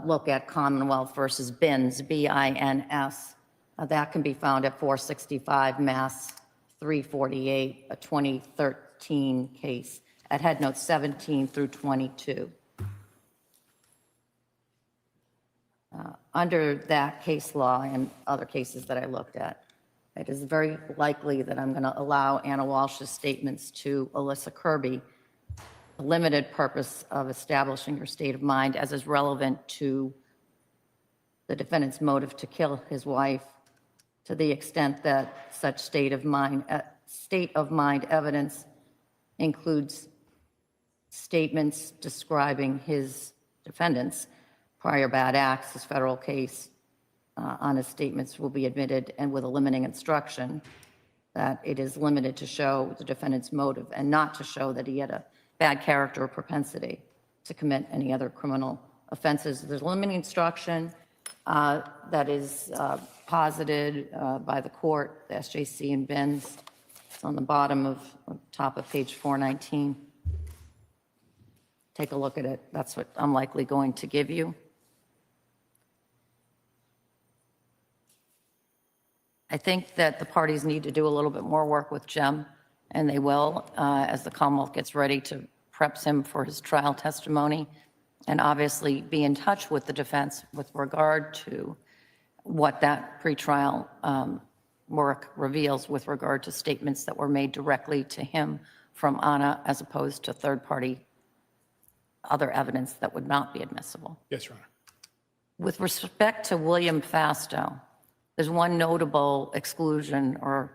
look at Commonwealth versus Bins, B-I-N-S. That can be found at 465 Mass 348, a 2013 case at head notes 17 through 22. Under that case law and other cases that I looked at, it is very likely that I'm going to allow Anna Walsh's statements to Alyssa Kirby, the limited purpose of establishing her state of mind as is relevant to the defendant's motive to kill his wife, to the extent that such state of mind evidence includes statements describing his defendant's prior bad acts, his federal case, honest statements will be admitted, and with a limiting instruction that it is limited to show the defendant's motive and not to show that he had a bad character or propensity to commit any other criminal offenses. There's a limiting instruction that is posited by the court, the SJC and Benz. It's on the bottom of top of page 419. Take a look at it. That's what I'm likely going to give you. I think that the parties need to do a little bit more work with Jem, and they will, as the Commonwealth gets ready to prep him for his trial testimony, and obviously be in touch with the defense with regard to what that pretrial work reveals with regard to statements that were made directly to him from Anna, as opposed to third-party other evidence that would not be admissible. Yes, Your Honor. With respect to William Fasto, there's one notable exclusion or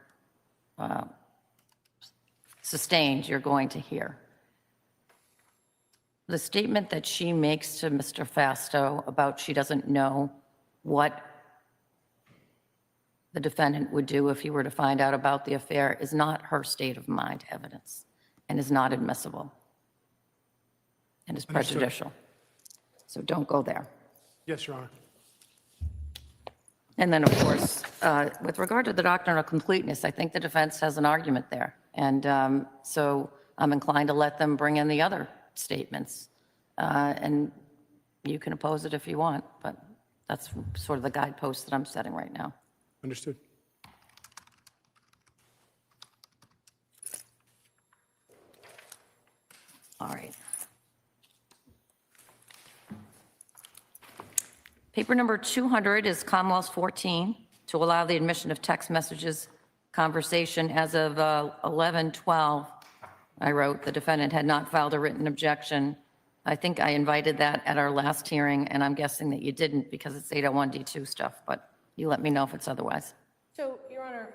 sustained you're going to hear. The statement that she makes to Mr. Fasto about she doesn't know what the defendant would do if he were to find out about the affair is not her state of mind evidence and is not admissible and is Understood. prejudicial. So don't go there. Yes, Your Honor. And then, of course, with regard to the doctrine of completeness, I think the defense has an argument there. And so I'm inclined to let them bring in the other statements. And you can oppose it if you want, but that's sort of the guidepost that I'm setting right now. Understood. All right. Paper number 200 is Commonwealth's 14, to allow the admission of text messages conversation as of 11/12. I wrote, the defendant had not filed a written objection. I think I invited that at our last hearing, and I'm guessing that you didn't because it's 801D2 stuff, but you let me know if it's otherwise. So, Your Honor,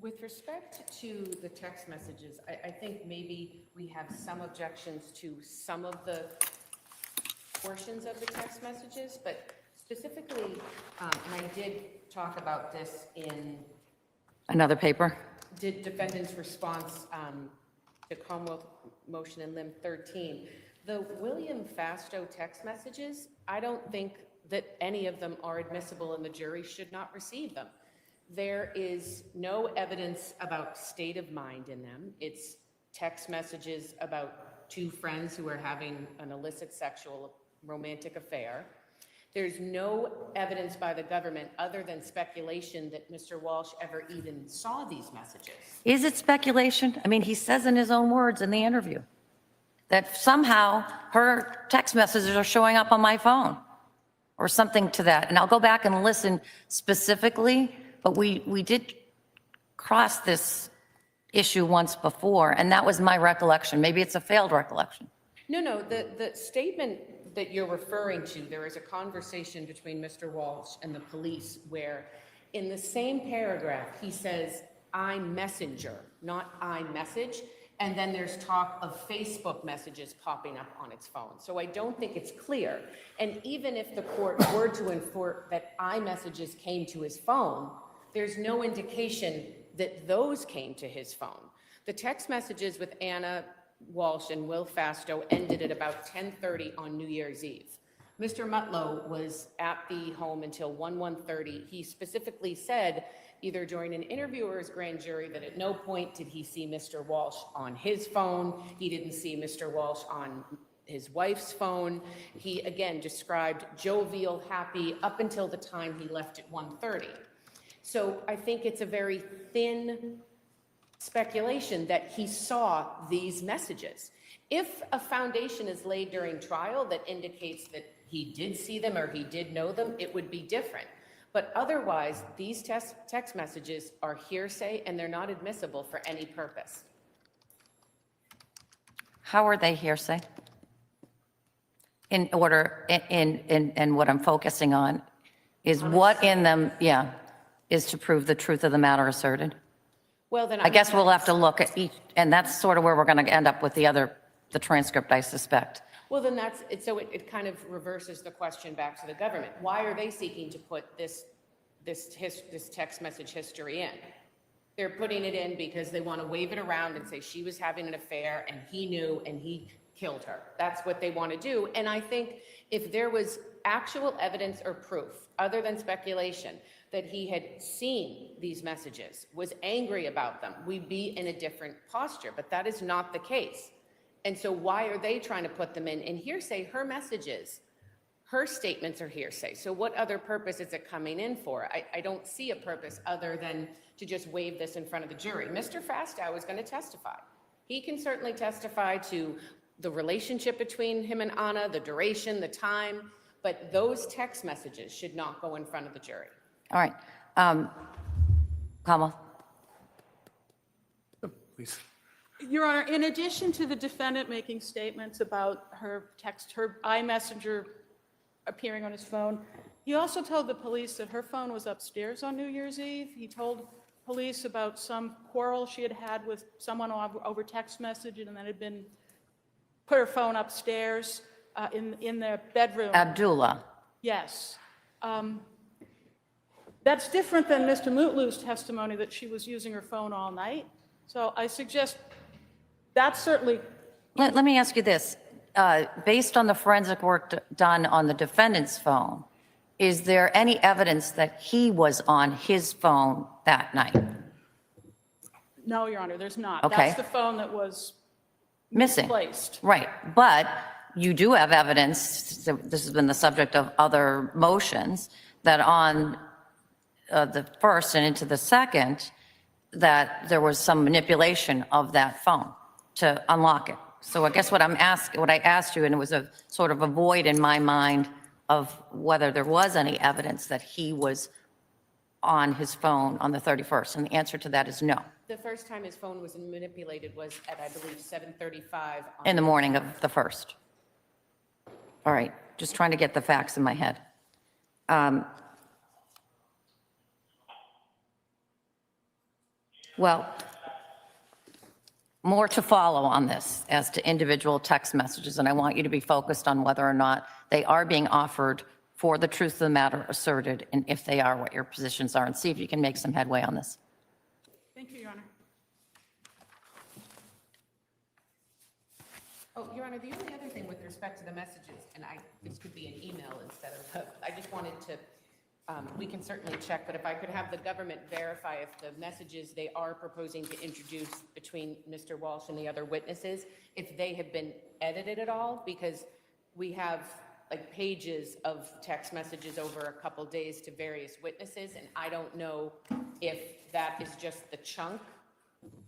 with respect to the text messages, I think maybe we have some objections to some of the portions of the text messages, but specifically, and I did talk about this in Another paper? defendant's response to Commonwealth motion in Lim 13. The William Fasto text messages, I don't think that any of them are admissible and the jury should not receive them. There is no evidence about state of mind in them. It's text messages about two friends who are having an illicit sexual romantic affair. There's no evidence by the government other than speculation that Mr. Walsh ever even saw these messages. Is it speculation? I mean, he says in his own words in the interview that somehow her text messages are showing up on my phone or something to that. And I'll go back and listen specifically, but we did cross this issue once before, and that was my recollection. Maybe it's a failed recollection. No, the statement that you're referring to, there is a conversation between Mr. Walsh and the police where in the same paragraph, he says, I'm messenger, not I message. And then there's talk of Facebook messages popping up on its phone. So I don't think it's clear. And even if the court were to infer that iMessages came to his phone, there's no indication that those came to his phone. The text messages with Anna Walsh and Will Fasto ended at about 10:30 on New Year's Eve. Mr. Mutlow was at the home until 1:30. He specifically said, either during an interview or his grand jury, that at no point did he see Mr. Walsh on his phone. He didn't see Mr. Walsh on his wife's phone. He, again, described jovial, happy, up until the time he left at 1:30. So I think it's a very thin speculation that he saw these messages. If a foundation is laid during trial that indicates that he did see them or he did know them, it would be different. But otherwise, these text messages are hearsay and they're not admissible for any purpose. How are they hearsay? In order, and what I'm focusing on is what in them, is to prove the truth of the matter asserted? Well, then I guess we'll have to look at each, and that's sort of where we're going to end up with the transcript, I suspect. Well, then it kind of reverses the question back to the government. Why are they seeking to put this text message history in? They're putting it in because they want to wave it around and say she was having an affair and he knew and he killed her. That's what they want to do. And I think if there was actual evidence or proof, other than speculation, that he had seen these messages, was angry about them, we'd be in a different posture. But that is not the case. And so why are they trying to put them in hearsay? Her messages, her statements are hearsay. So what other purpose is it coming in for? I don't see a purpose other than to just wave this in front of the jury. Mr. Fastow is going to testify. He can certainly testify to the relationship between him and Anna, the duration, the time, but those text messages should not go in front of the jury. All right. Kamala? Please. Your Honor, in addition to the defendant making statements about her iMessenger appearing on his phone, he also told the police that her phone was upstairs on New Year's Eve. He told police about some quarrel she had had with someone over text message, and then had been put her phone upstairs in their bedroom. Abdullah. Yes. That's different than Mr. Mutlu's testimony that she was using her phone all night. So I suggest that's certainly. Let me ask you this. Based on the forensic work done on the defendant's phone, is there any evidence that he was on his phone that night? No, Your Honor, there's not. Okay. That's the phone that was Missing. misplaced. Right. But you do have evidence, this has been the subject of other motions, that on the first and into the second, that there was some manipulation of that phone to unlock it. So I guess what I asked you, and it was a sort of a void in my mind of whether there was any evidence that he was on his phone on the 31st, and the answer to that is no. The first time his phone was manipulated was at, I believe, 7:35. In the morning of the 1st. All right, just trying to get the facts in my head. Well, more to follow on this as to individual text messages, and I want you to be focused on whether or not they are being offered for the truth of the matter asserted, and if they are, what your positions are, and see if you can make some headway on this. Thank you, Your Honor. Oh, Your Honor, the only other thing with respect to the messages, and this could be an email instead of, I just wanted to, we can certainly check, but if I could have the government verify if the messages they are proposing to introduce between Mr. Walsh and the other witnesses, if they have been edited at all, because we have like pages of text messages over a couple days to various witnesses, and I don't know if that is just the chunk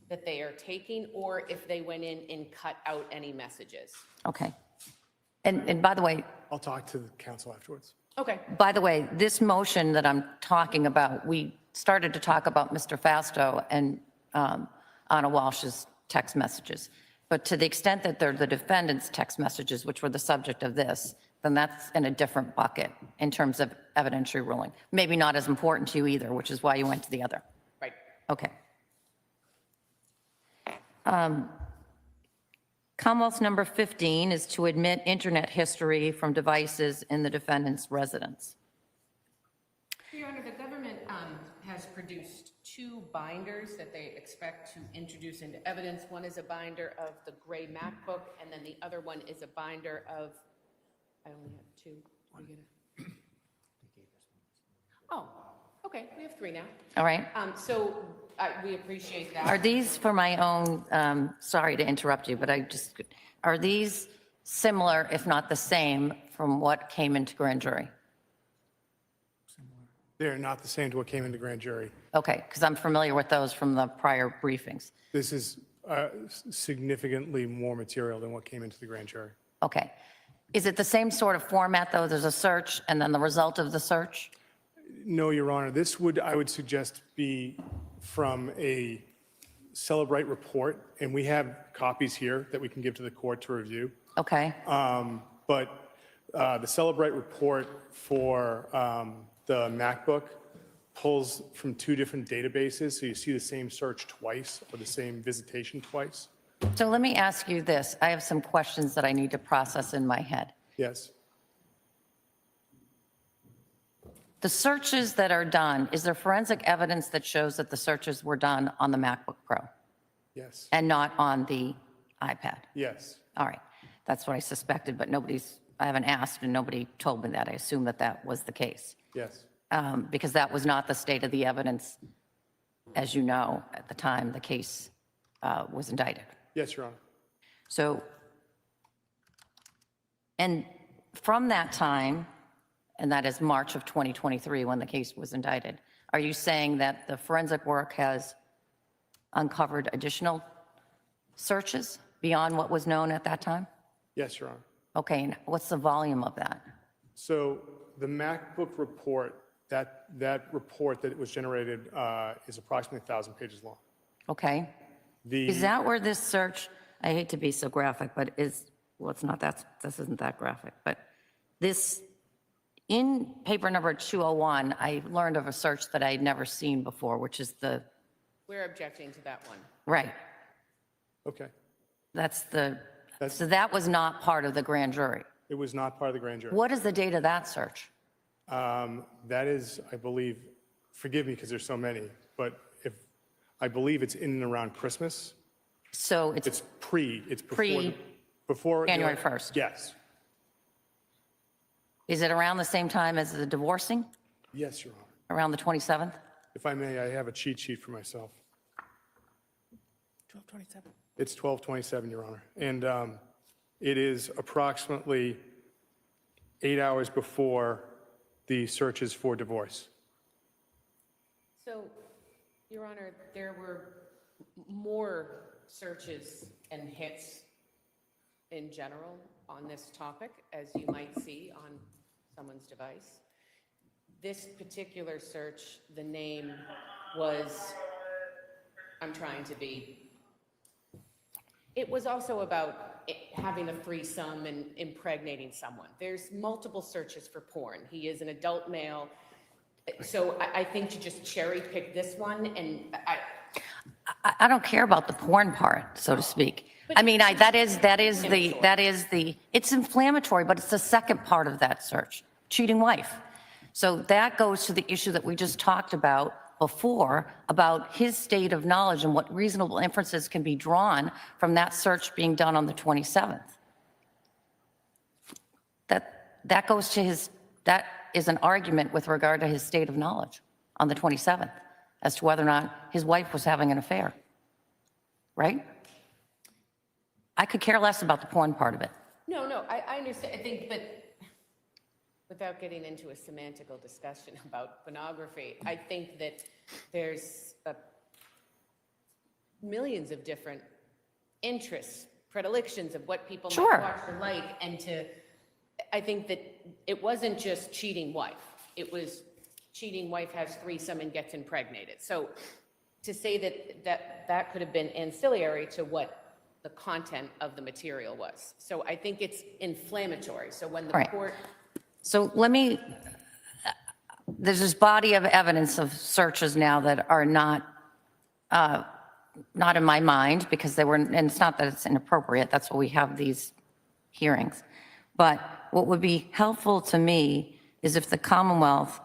that they are taking, or if they went in and cut out any messages. Okay. And by the way, I'll talk to the council afterwards. Okay. by the way, this motion that I'm talking about, we started to talk about Mr. Fastow and Anna Walsh's text messages. But to the extent that they're the defendant's text messages, which were the subject of this, then that's in a different bucket in terms of evidentiary ruling. Maybe not as important to you either, which is why you went to the other. Right. Okay. Commonwealth's number 15 is to admit internet history from devices in the defendant's residence. Your Honor, the government has produced 2 binders that they expect to introduce into evidence. One is a binder of the gray MacBook, and then the other one is a binder of, I only have 2. Oh, okay, we have 3 now. All right. So we appreciate that. Are these for my own, sorry to interrupt you, but are these similar, if not the same, from what came into grand jury? They're not the same to what came into grand jury. Okay, because I'm familiar with those from the prior briefings. This is significantly more material than what came into the grand jury. Okay. Is it the same sort of format, though? There's a search and then the result of the search? No, Your Honor, this would, I would suggest, be from a Celebrate report, and we have copies here that we can give to the court to review. Okay. But the Celebrate report for the MacBook pulls from two different databases, so you see the same search twice or the same visitation twice. So let me ask you this. I have some questions that I need to process in my head. Yes, The searches that are done, is there forensic evidence that shows that the searches were done on the MacBook Pro yes, and not on the iPad? yes, All right, that's what I suspected, but I haven't asked and nobody told me that. I assume that that was the case. yes, Because that was not the state of the evidence, as you know, at the time the case was indicted. yes, Your Honor. So, and from that time, and that is March of 2023 when the case was indicted, are you saying that the forensic work has uncovered additional searches beyond what was known at that time? Yes, Your Honor. Okay, and what's the volume of that? So the MacBook report, that report that was generated is approximately 1,000 pages long. Okay, is that where this search, I hate to be so graphic, but well, it's not that, this isn't that graphic, but this, in paper number 201, I learned of a search that I had never seen before, which is We're objecting to that one. right, Okay. so that was not part of the grand jury. It was not part of the grand jury. What is the date of that search? That is, I believe, forgive me because there's so many, but I believe it's in and around Christmas. So it's It's before. Pre- Before. January 1st. Yes. Is it around the same time as the divorcing, Yes, Your Honor. around the 27th? If I may, I have a cheat sheet for myself. 1227. It's 12/27, Your Honor. And it is approximately 8 hours before the searches for divorce. So, Your Honor, there were more searches and hits in general on this topic, as you might see on someone's device. This particular search, the name was, I'm trying to be, it was also about having a threesome and impregnating someone. There's multiple searches for porn. He is an adult male. So I think to just cherry pick this one, and I don't care about the porn part, so to speak. I mean, it's inflammatory, but it's the second part of that search, cheating wife. So that goes to the issue that we just talked about before, about his state of knowledge and what reasonable inferences can be drawn from that search being done on the 27th. That goes to that is an argument with regard to his state of knowledge on the 27th as to whether or not his wife was having an affair, right? I could care less about the porn part of it. No, I understand. I think, but without getting into a semantical discussion about pornography, I think that there's millions of different interests, predilections of what people Sure. might watch or like, and I think that it wasn't just cheating wife. It was cheating wife has threesome and gets impregnated. So to say that could have been ancillary to what the content of the material was. So I think it's inflammatory. So when the Right. court, So there's this body of evidence of searches now that are not in my mind because they were, and it's not that it's inappropriate, that's why we have these hearings. But what would be helpful to me is if the Commonwealth,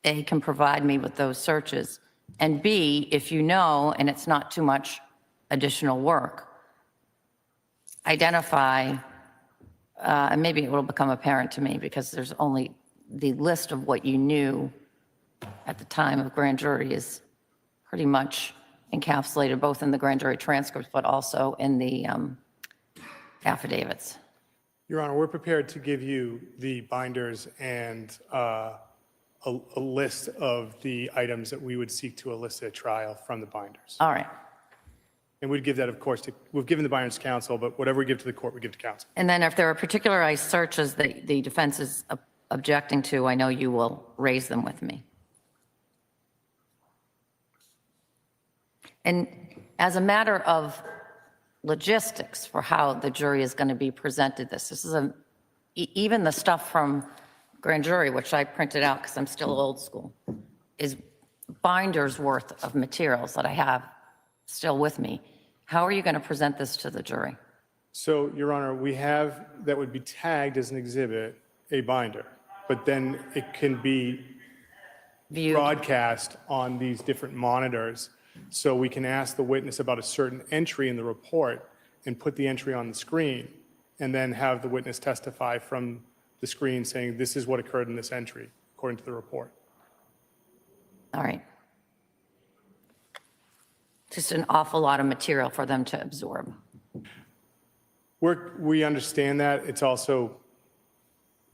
A, can provide me with those searches, and B, if you know, and it's not too much additional work, identify, and maybe it will become apparent to me because there's only the list of what you knew at the time of grand jury is pretty much encapsulated both in the grand jury transcripts, but also in the affidavits. Your Honor, we're prepared to give you the binders and a list of the items that we would seek to elicit at trial from the binders. All right. And we'd give that, of course, we've given the binders to counsel, but whatever we give to the court, we give to counsel. And then if there are particularized searches that the defense is objecting to, I know you will raise them with me. And as a matter of logistics for how the jury is going to be presented this is even the stuff from grand jury, which I printed out because I'm still old school. is binders worth of materials that I have still with me. How are you going to present this to the jury? So, Your Honor, we have, that would be tagged as an exhibit, a binder, but then it can be Viewed. broadcast on these different monitors. So we can ask the witness about a certain entry in the report and put the entry on the screen, and then have the witness testify from the screen saying, this is what occurred in this entry, according to the report. All right. Just an awful lot of material for them to absorb. We understand that. It's also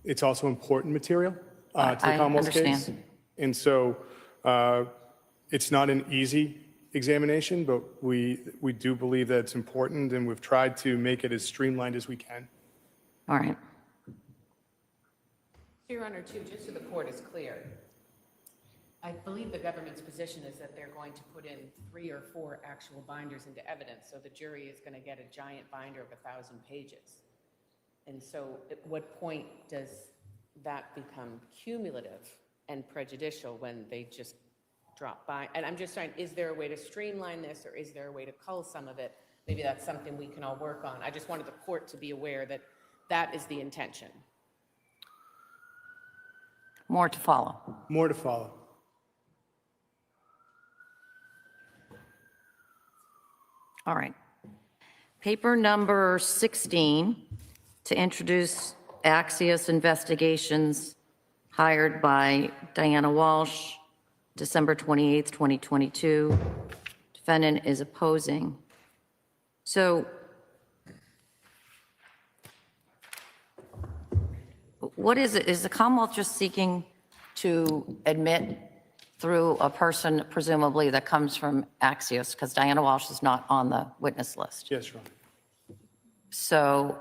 important material to the I Commonwealth's case. understand. And so it's not an easy examination, but we do believe that it's important, and we've tried to make it as streamlined as we can. All right. Your Honor, too, just so the court is clear, I believe the government's position is that they're going to put in 3 or 4 actual binders into evidence, so the jury is going to get a giant binder of 1,000 pages. And so at what point does that become cumulative and prejudicial when they just drop by? And I'm just trying, is there a way to streamline this, or is there a way to cull some of it? Maybe that's something we can all work on. I just wanted the court to be aware that that is the intention. More to follow. More to follow. All right. Paper number 16, to introduce Axios investigations hired by Diana Walsh, December 28th, 2022. Defendant is opposing. So what is it? Is the Commonwealth just seeking to admit through a person presumably that comes from Axios, because Diana Walsh is not on the witness list? Yes, Your Honor. So,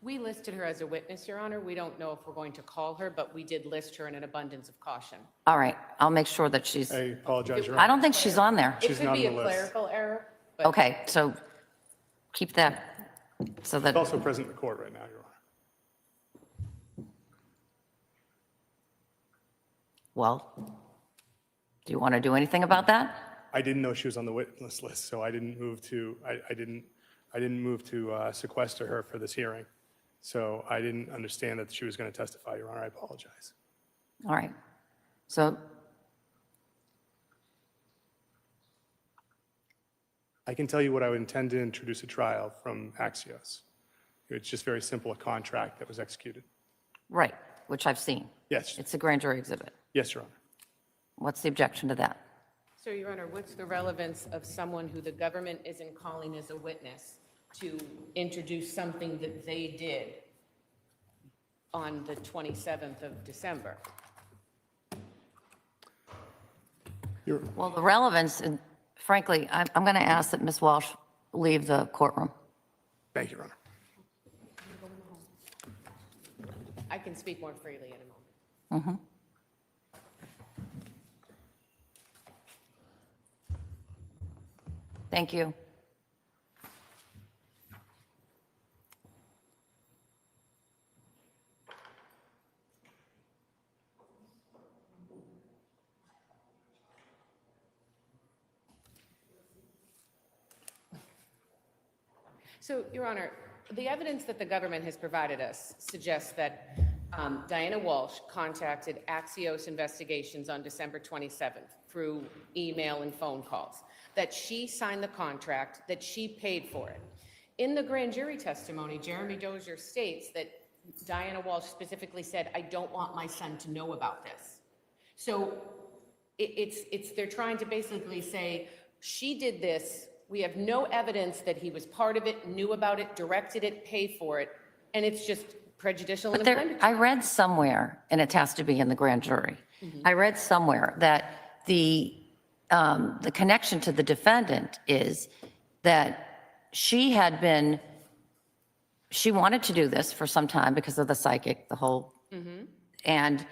We listed her as a witness, Your Honor. We don't know if we're going to call her, but we did list her in an abundance of caution. all right, I'll make sure that she's, I apologize, Your I Honor. don't think she's on there. It She's could not be on a the list. clerical error, but Okay, so keep that, so that, It's also present in the court right now, Your Honor. well, do you want to do anything about that? I didn't know she was on the witness list, so I didn't move to, I didn't move to sequester her for this hearing. So I didn't understand that she was going to testify, Your Honor. I apologize. All right, so, I can tell you what I would intend to introduce at trial from Axios. It's just very simple, a contract that was executed. right, which I've seen. Yes, It's a grand jury exhibit. yes, Your Honor. What's the objection to that? So, Your Honor, what's the relevance of someone who the government isn't calling as a witness to introduce something that they did on the 27th of December? Well, the relevance, and frankly, I'm going to ask that Ms. Walsh leave the courtroom. Thank you, Your Honor. I can speak more freely in a moment. Thank you. So, Your Honor, the evidence that the government has provided us suggests that Diana Walsh contacted Axios Investigations on December 27th through email and phone calls, that she signed the contract, that she paid for it. In the grand jury testimony, Jeremy Dozier states that Diana Walsh specifically said, "I don't want my son to know about this." So they're trying to basically say, she did this, we have no evidence that he was part of it, knew about it, directed it, paid for it, and it's just prejudicial and But there, inflammatory. I read somewhere, and it has to be in the grand jury, I read somewhere that the connection to the defendant is that she wanted to do this for some time because of the psychic, the whole, and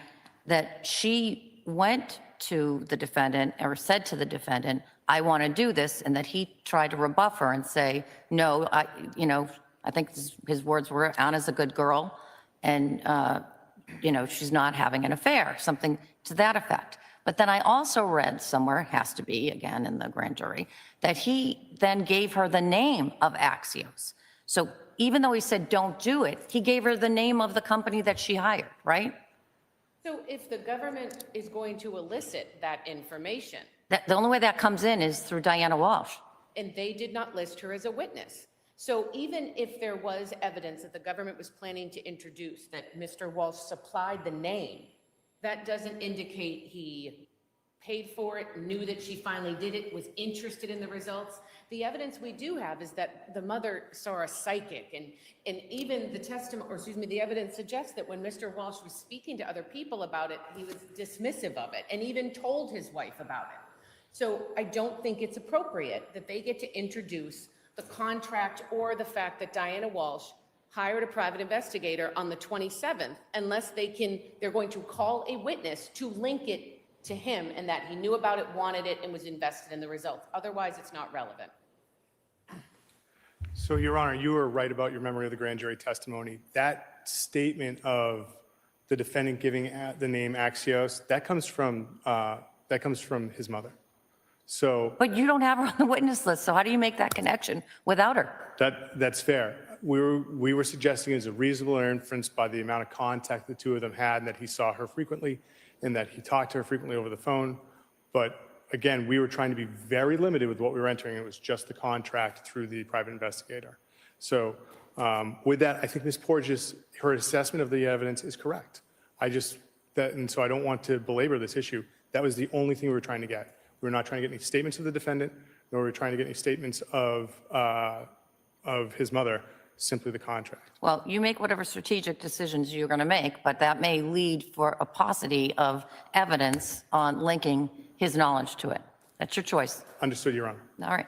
that she went to the defendant or said to the defendant, I want to do this, and that he tried to rebuff her and say, no, I think his words were, Anna's a good girl, and she's not having an affair, something to that effect. But then I also read somewhere, it has to be, again, in the grand jury, that he then gave her the name of Axios. So even though he said, don't do it, he gave her the name of the company that she hired, right? So if the government is going to elicit that information, The only way that comes in is through Diana Walsh. and they did not list her as a witness. So even if there was evidence that the government was planning to introduce that Mr. Walsh supplied the name, that doesn't indicate he paid for it, knew that she finally did it, was interested in the results. The evidence we do have is that the mother saw a psychic, and even the testimony, or excuse me, the evidence suggests that when Mr. Walsh was speaking to other people about it, he was dismissive of it and even told his wife about it. So I don't think it's appropriate that they get to introduce the contract or the fact that Diana Walsh hired a private investigator on the 27th unless they're going to call a witness to link it to him and that he knew about it, wanted it, and was invested in the results. Otherwise, it's not relevant. So, Your Honor, you were right about your memory of the grand jury testimony. That statement of the defendant giving the name Axios, that comes from his mother. So But you don't have her on the witness list, so how do you make that connection without her? that's fair. We were suggesting it was a reasonable inference by the amount of contact the two of them had, and that he saw her frequently, and that he talked to her frequently over the phone. But again, we were trying to be very limited with what we were entering. It was just the contract through the private investigator. So with that, I think Ms. Porges, her assessment of the evidence is correct. And so I don't want to belabor this issue. That was the only thing we were trying to get. We were not trying to get any statements of the defendant, nor were we trying to get any statements of his mother, simply the contract. Well, you make whatever strategic decisions you're going to make, but that may lead for a paucity of evidence on linking his knowledge to it. That's your choice. Understood, Your Honor. All right.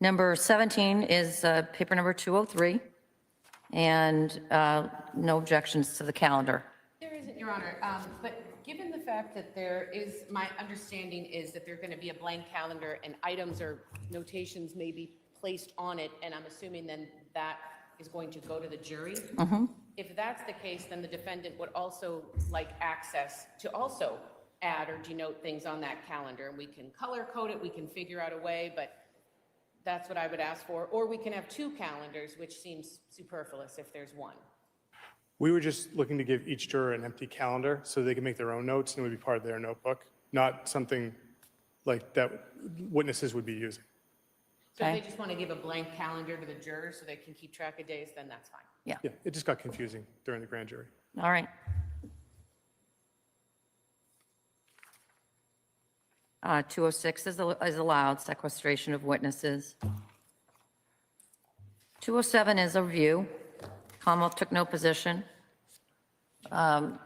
Number 17 is paper number 203, and no objections to the calendar. There isn't, Your Honor, but given the fact that my understanding is that there's going to be a blank calendar and items or notations may be placed on it, and I'm assuming then that is going to go to the jury. If that's the case, then the defendant would also like access to also add or denote things on that calendar, and we can color code it, we can figure out a way, but that's what I would ask for. Or we can have two calendars, which seems superfluous if there's one. We were just looking to give each juror an empty calendar so they could make their own notes and it would be part of their notebook, not something like that witnesses would be using. So if Okay. they just want to give a blank calendar to the jurors so they can keep track of days, then that's fine. Yeah. Yeah, it just got confusing during the grand jury. All right. 206 is allowed, sequestration of witnesses. 207 is a review. Commonwealth took no position. Your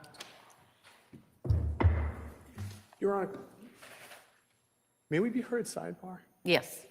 Honor, may we be heard sidebar? Yes.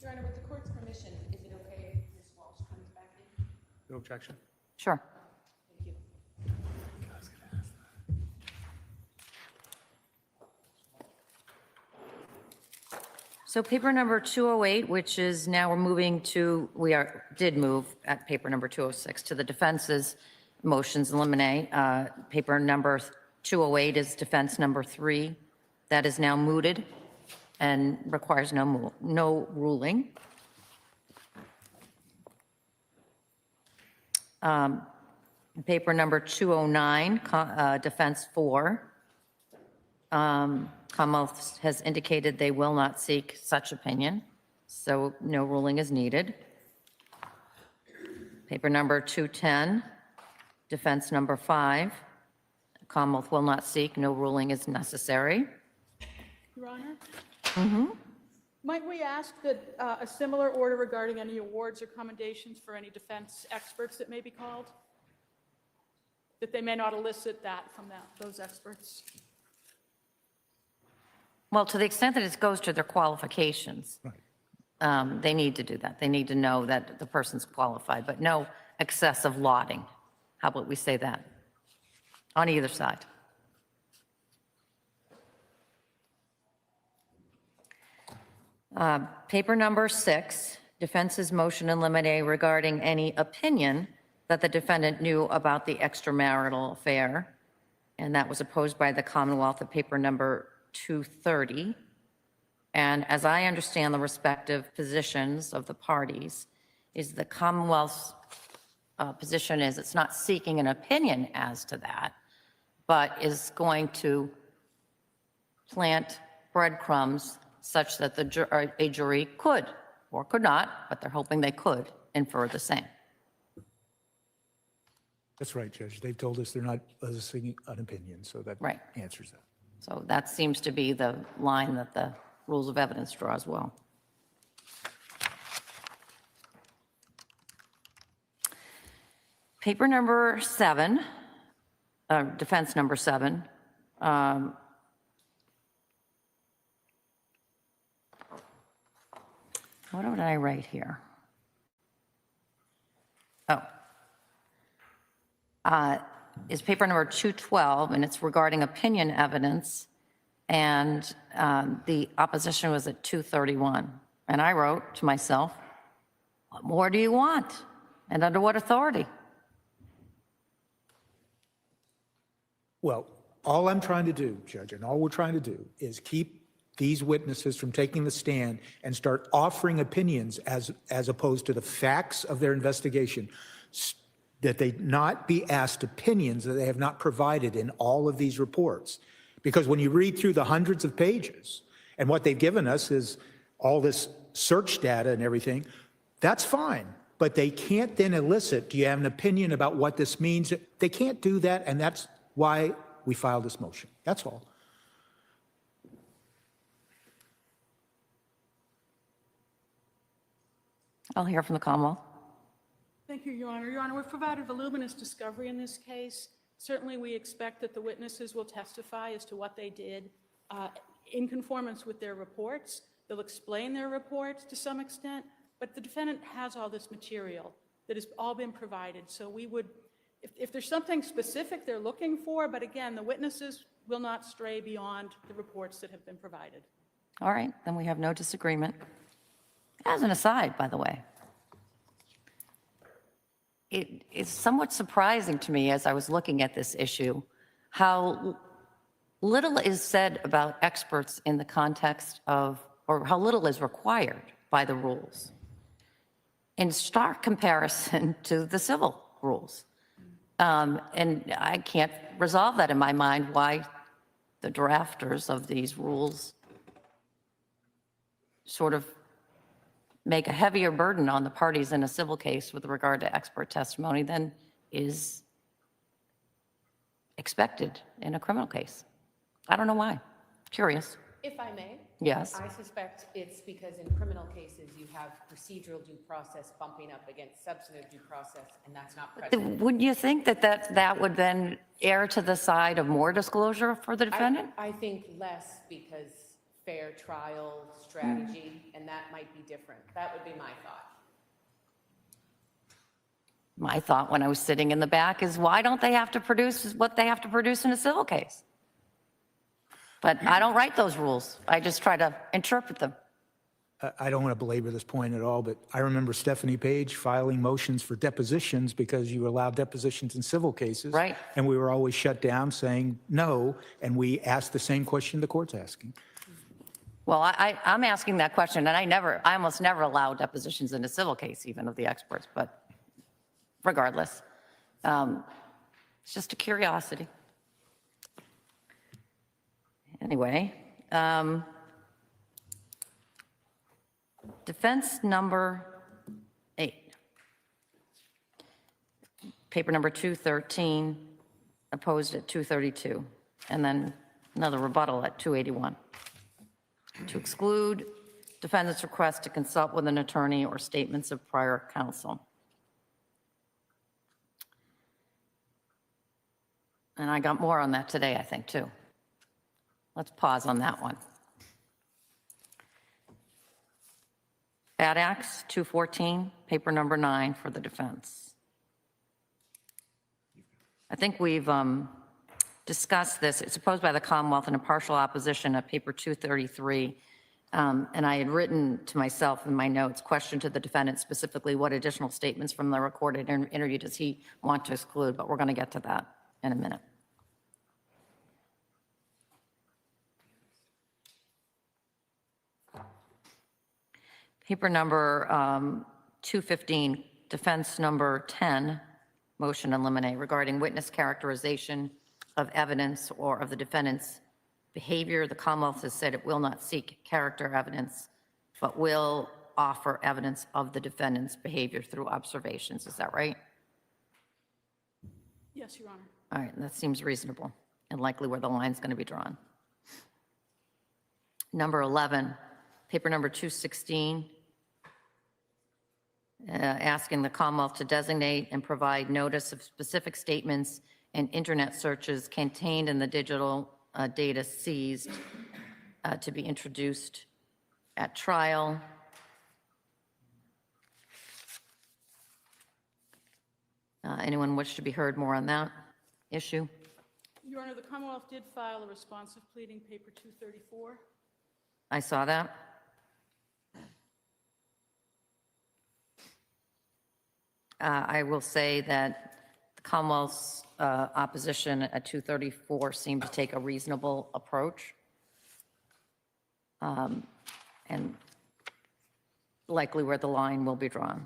Your Honor, with the court's permission, is it okay if Ms. Walsh comes back in? No objection? Sure. Thank you. So paper number 208, which is now we're moving to, did move at paper number 206 to the defense's motions in limine. Paper number 208 is defense number 3. That is now mooted and requires no ruling. Paper number 209, defense 4. Commonwealth has indicated they will not seek such opinion, so no ruling is needed. Paper number 210, defense number 5. Commonwealth will not seek, no ruling is necessary. Your Honor? Might we ask that a similar order regarding any awards or commendations for any defense experts that may be called? That they may not elicit that from those experts? Well, to the extent that it goes to their qualifications, they need to do that. They need to know that the person's qualified, but no excessive lauding. How about we say that? On either side. Paper number 6, defense's motion in limine regarding any opinion that the defendant knew about the extramarital affair, and that was opposed by the Commonwealth at paper number 230. And as I understand the respective positions of the parties, is the Commonwealth's position is it's not seeking an opinion as to that, but is going to plant breadcrumbs such that a jury could, or could not, but they're hoping they could, infer the same. That's right, Judge. They've told us they're not eliciting an opinion, so that Right. answers that. So that seems to be the line that the rules of evidence draw as well. Paper number 7, defense number 7. What did I write here? Is paper number 212, and it's regarding opinion evidence, and the opposition was at 231. And I wrote to myself, what more do you want? And under what authority? Well, all I'm trying to do, Judge, and all we're trying to do is keep these witnesses from taking the stand and start offering opinions as opposed to the facts of their investigation, that they not be asked opinions that they have not provided in all of these reports. Because when you read through the hundreds of pages, and what they've given us is all this search data and everything, that's fine. But they can't then elicit, do you have an opinion about what this means? They can't do that, and that's why we filed this motion. That's all. I'll hear from the Commonwealth. Thank you, Your Honor. Your Honor, we've provided voluminous discovery in this case. Certainly, we expect that the witnesses will testify as to what they did in conformance with their reports. They'll explain their reports to some extent, but the defendant has all this material that has all been provided. So we would, if there's something specific they're looking for, but again, the witnesses will not stray beyond the reports that have been provided. All right, then we have no disagreement. As an aside, by the way, it is somewhat surprising to me as I was looking at this issue, how little is said about experts in the context of, or how little is required by the rules, in stark comparison to the civil rules. And I can't resolve that in my mind, why the drafters of these rules sort of make a heavier burden on the parties in a civil case with regard to expert testimony than is expected in a criminal case. I don't know why. Curious. If I may? Yes. I suspect it's because in criminal cases, you have procedural due process bumping up against substantive due process, and that's not present. Wouldn't you think that would then err to the side of more disclosure for the defendant? I think less, because fair trial strategy, and that might might be different. That would be my thought. My thought when I was sitting in the back is, why don't they have to produce what they have to produce in a civil case? But I don't write those rules. I just try to interpret them. I don't want to belabor this point at all, but I remember Stephanie Page filing motions for depositions because you allow depositions in civil cases. Right. And we were always shut down saying no, and we asked the same question the court's asking. Well, I'm asking that question, and I almost never allow depositions in a civil case, even of the experts, but regardless. It's just a curiosity. Anyway, defense number 8, paper number 213, opposed at 232, and then another rebuttal at 281. To exclude defendant's request to consult with an attorney or statements of prior counsel. And I got more on that today, I think, too. Let's pause on that one. Bad acts, 214, paper number 9 for the defense. I think we've discussed this. It's opposed by the Commonwealth in a partial opposition at paper 233. And I had written to myself in my notes, question to the defendant specifically, what additional statements from the recorded interview does he want to exclude? But we're going to get to that in a minute. Paper number 215, defense number 10, motion in limine regarding witness characterization of evidence or of the defendant's behavior. The Commonwealth has said it will not seek character evidence, but will offer evidence of the defendant's behavior through observations. Is that right? Yes, Your Honor. All right, that seems reasonable and likely where the line's going to be drawn. Number 11, paper number 216, asking the Commonwealth to designate and provide notice of specific statements and internet searches contained in the digital data seized to be introduced at trial. Anyone wish to be heard more on that issue? Your Honor, the Commonwealth did file a responsive pleading, paper 234. I saw that. I will say that the Commonwealth's opposition at 234 seemed to take a reasonable approach, and likely where the line will be drawn.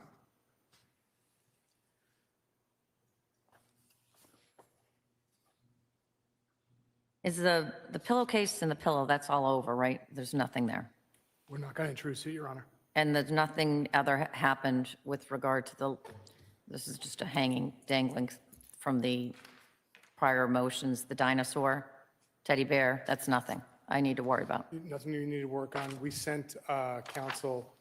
Is the pillowcase and the pillow, that's all over, right? There's nothing there. We're not going to introduce it, Your Honor. And there's nothing other happened with regard to the, this is just a hanging, dangling from the prior motions, the dinosaur, teddy bear, that's nothing I need to worry about. Nothing you need to work on. We sent counsel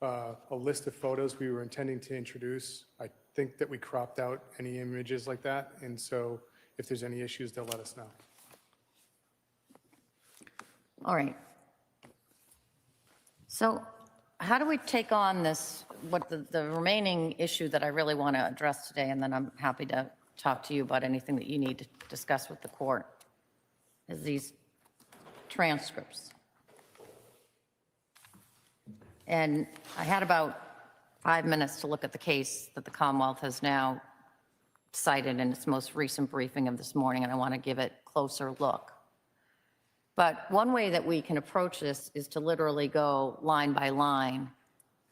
a list of photos we were intending to introduce. I think that we cropped out any images like that, and so if there's any issues, they'll let us know. All right. So how do we take on this, what the remaining issue that I really want to address today, and then I'm happy to talk to you about anything that you need to discuss with the court, is these transcripts. And I had about 5 minutes to look at the case that the Commonwealth has now cited in its most recent briefing of this morning, and I want to give it a closer look. But one way that we can approach this is to literally go line by line.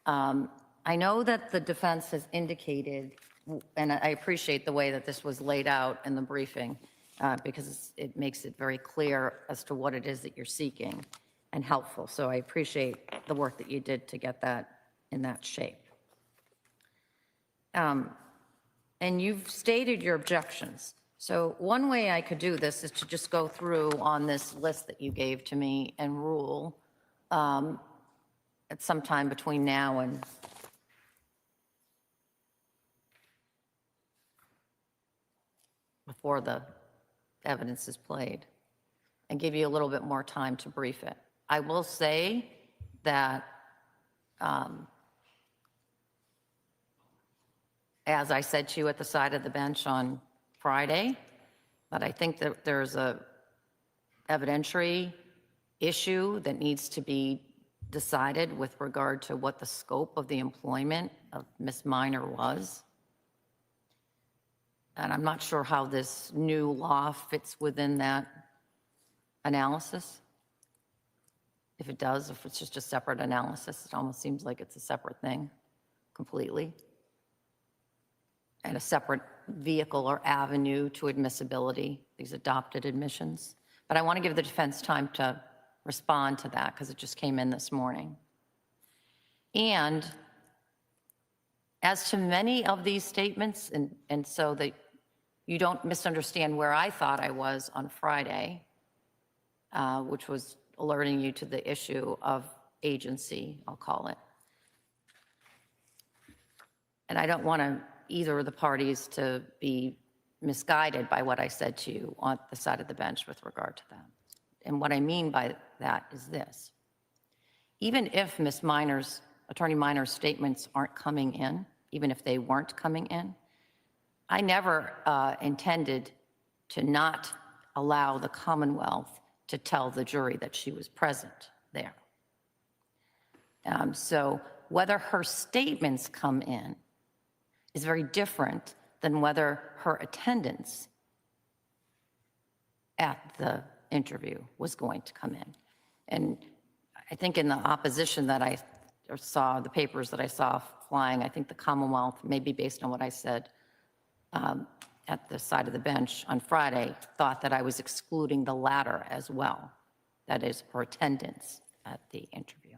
I know that the defense has indicated, and I appreciate the way that this was laid out in the briefing, because it makes it very clear as to what it is that you're seeking and helpful. So I appreciate the work that you did to get that in that shape. And you've stated your objections. So one way I could do this is to just go through on this list that you gave to me and rule at some time between now and before the evidence is played, and give you a little bit more time to brief it. I will say that as I said to you at the side of the bench on Friday, that I think that there's a evidentiary issue that needs to be decided with regard to what the scope of the employment of Ms. Minor was. And I'm not sure how this new law fits within that analysis. If it does, if it's just a separate analysis, it almost seems like it's a separate thing completely. And a separate vehicle or avenue to admissibility, these adopted admissions. But I want to give the defense time to respond to that because it just came in this morning. And as to many of these statements, and so that you don't misunderstand where I thought I was on Friday, which was alerting you to the issue of agency, I'll call it. And I don't want either of the parties to be misguided by what I said to you on the side of the bench with regard to that. And what I mean by that is this. Even if Ms. Minor's, Attorney Minor's statements aren't coming in, even if they weren't coming in, I never intended to not allow the Commonwealth to tell the jury that she was present there. So whether her statements come in is very different than whether her attendance at the interview was going to come in. And I think in the opposition that I saw, the papers that I saw flying, I think the Commonwealth, maybe based on what I said at the side of the bench on Friday, thought that I was excluding the latter as well, that is, her attendance at the interview.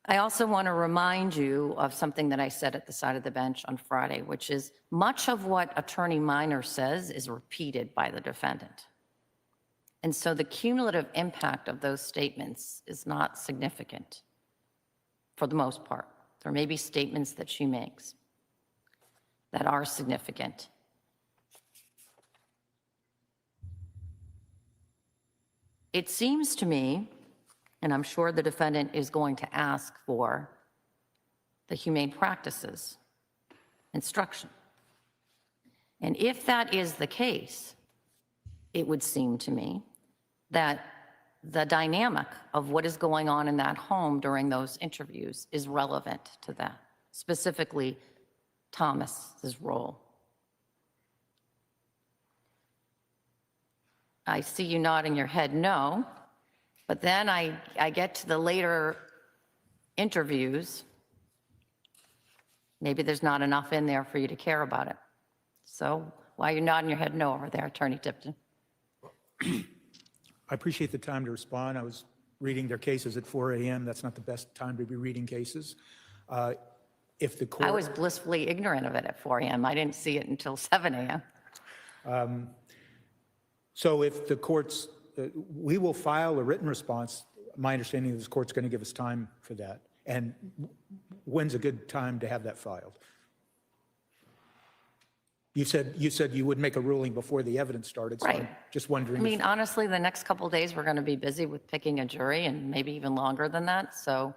I also want to remind you of something that I said at the side of the bench on Friday, which is much of what Attorney Minor says is repeated by the defendant. And so the cumulative impact of those statements is not significant for the most part. There may be statements that she makes that are significant. It seems to me, and I'm sure the defendant is going to ask for the humane practices instruction. And if that is the case, it would seem to me that the dynamic of what is going on in that home during those interviews is relevant to that, specifically Thomas's role. I see you nodding your head no, but then I get to the later interviews. Maybe there's not enough in there for you to care about it. So why are you nodding your head no over there, Attorney Tipton? I appreciate the time to respond. I was reading their cases at 4 a.m. That's not the best time to be reading cases. If the court... I was blissfully ignorant of it at 4 a.m. I didn't see it until 7 a.m. So if the court's... we will file a written response. My understanding is the court's going to give us time for that. And when's a good time to have that filed? You said you would make a ruling before the evidence started, so Right. I'm just wondering. I mean, honestly, the next couple of days, we're going to be busy with picking a jury and maybe even longer than that. So,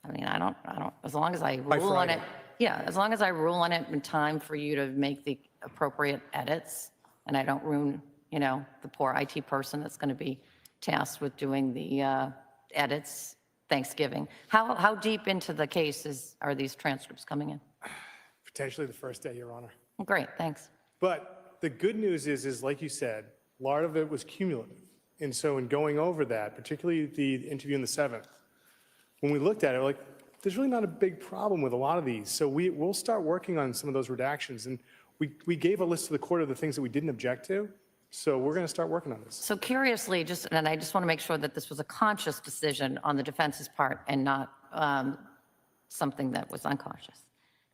I mean, I don't, as long as I rule on it, Friday. yeah, as long as I rule on it in time for you to make the appropriate edits and I don't ruin, you know, the poor IT person that's going to be tasked with doing the edits Thanksgiving. How deep into the case are these transcripts coming in? Potentially the first day, Your Honor. Well, great, thanks. But the good news is like you said, a lot of it was cumulative. And so in going over that, particularly the interview in the 7th, when we looked at it, like, there's really not a big problem with a lot of these. So we'll start working on some of those redactions. And we gave a list to the court of the things that we didn't object to. So we're going to start working on this. So curiously, and I just want to make sure that this was a conscious decision on the defense's part and not something that was unconscious.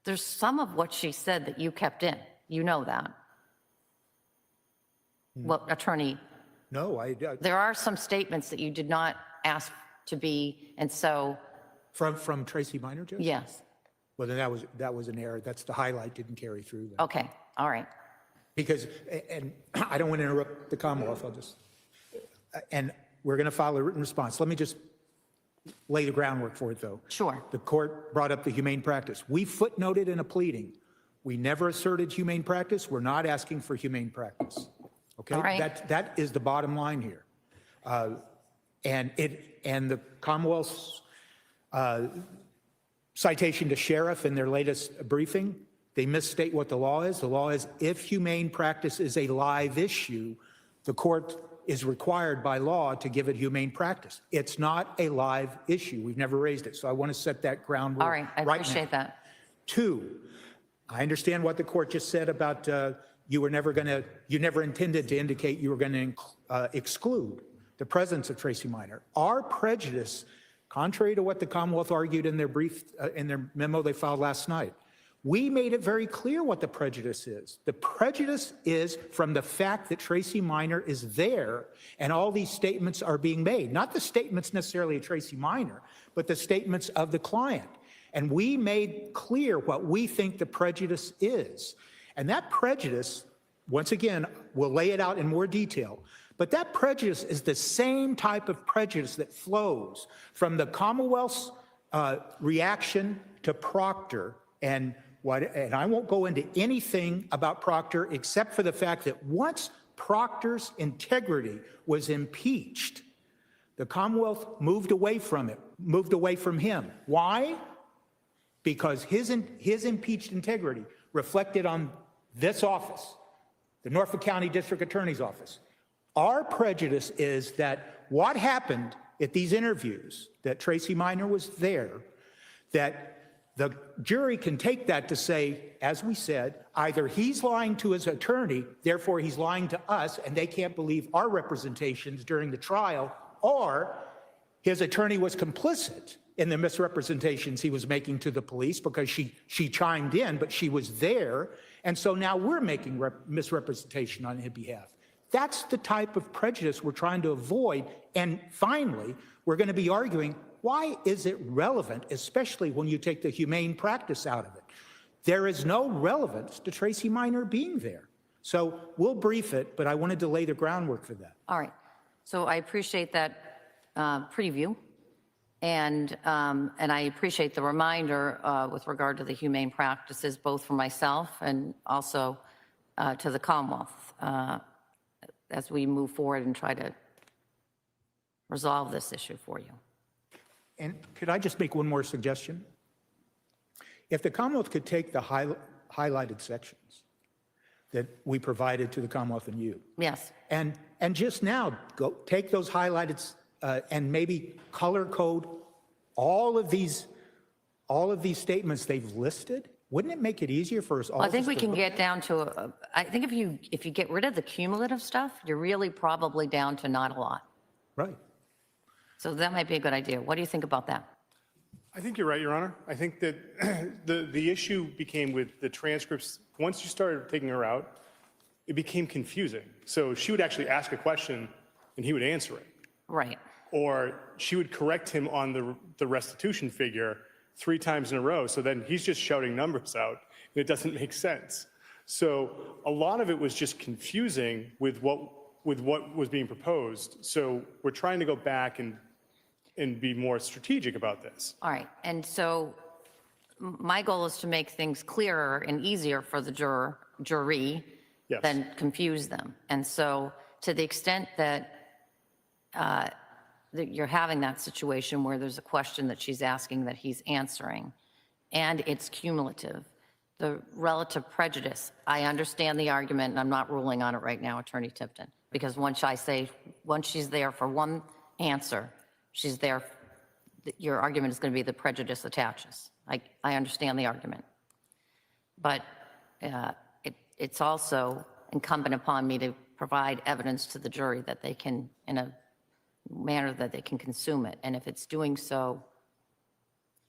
There's some of what she said that you kept in. You know that. Well, attorney, No, there are some statements that you did not ask to be, and so, from Tracy Minor, Judge? yes. Well, then that was an error. That's the highlight, didn't carry through then. Okay, all right. Because, and I don't want to interrupt the Commonwealth, and we're going to file a written response. Let me just lay the groundwork for it, though. Sure. The court brought up the humane practice. We footnoted in a pleading. We never asserted humane practice. We're not asking for humane practice. Okay? All right. That is the bottom line here. And the Commonwealth's citation to sheriff in their latest briefing, they misstate what the law is. The law is if humane practice is a live issue, the court is required by law to give it humane practice. It's not a live issue. We've never raised it. So I want to set that groundwork. All right, I appreciate that. 2, I understand what the court just said about you never intended to indicate you were going to exclude the presence of Tracy Minor. Our prejudice, contrary to what the Commonwealth argued in their brief, in their memo they filed last night, we made it very clear what the prejudice is. The prejudice is from the fact that Tracy Minor is there and all these statements are being made. Not the statements necessarily of Tracy Minor, but the statements of the client. And we made clear what we think the prejudice is. And that prejudice, once again, we'll lay it out in more detail, but that prejudice is the same type of prejudice that flows from the Commonwealth's reaction to Proctor and I won't go into anything about Proctor except for the fact that once Proctor's integrity was impeached, the Commonwealth moved away from it, moved away from him. Why? Because his impeached integrity reflected on this office, the Norfolk County District Attorney's Office. Our prejudice is that what happened at these interviews, that Tracy Minor was there, that the jury can take that to say, as we said, either he's lying to his attorney, therefore he's lying to us, and they can't believe our representations during the trial, or his attorney was complicit in the misrepresentations he was making to the police because she chimed in, but she was there, and so now we're making misrepresentation on his behalf. That's the type of prejudice we're trying to avoid, and finally, we're going to be arguing, why is it relevant, especially when you take the humane practice out of it? There is no relevance to Tracy Minor being there. So we'll brief it, but I wanted to lay the groundwork for that. All right. So I appreciate that preview, and I appreciate the reminder with regard to the humane practices, both for myself and also to the Commonwealth as we move forward and try to resolve this issue for you. And could I just make one more suggestion? If the Commonwealth could take the highlighted sections that we provided to the Commonwealth and you. Yes. And just now, go take those highlighted and maybe color code all of these statements they've listed. Wouldn't it make it easier for us all? Well, I think we can get down to, I think if you get rid of the cumulative stuff, you're really probably down to not a lot. Right. So that might be a good idea. What do you think about that? I think you're right, Your Honor. I think that the issue became with the transcripts. Once you started taking her out, it became confusing. So she would actually ask a question and he would answer it. Right. Or she would correct him on the restitution figure 3 times in a row. So then he's just shouting numbers out and it doesn't make sense. So a lot of it was just confusing with what was being proposed. So we're trying to go back and be more strategic about this. All right. And so my goal is to make things clearer and easier for the jury Yes. than confuse them. And so to the extent that you're having that situation where there's a question that she's asking that he's answering, and it's cumulative, the relative prejudice, I understand the argument, and I'm not ruling on it right now, Attorney Tipton, because once she's there for one answer, she's there, your argument is going to be the prejudice attaches. I understand the argument. But it's also incumbent upon me to provide evidence to the jury that they can, in a manner that they can consume it. And if it's doing so,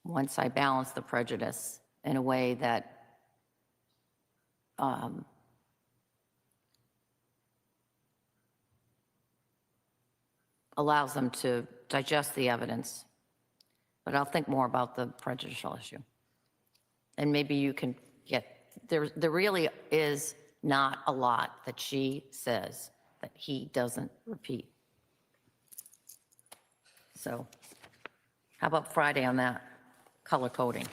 once I balance the prejudice in a way that allows them to digest the evidence, but I'll think more about the prejudicial issue. And maybe you can get, there really is not a lot that she says that he doesn't repeat. So How about Friday on that color coding?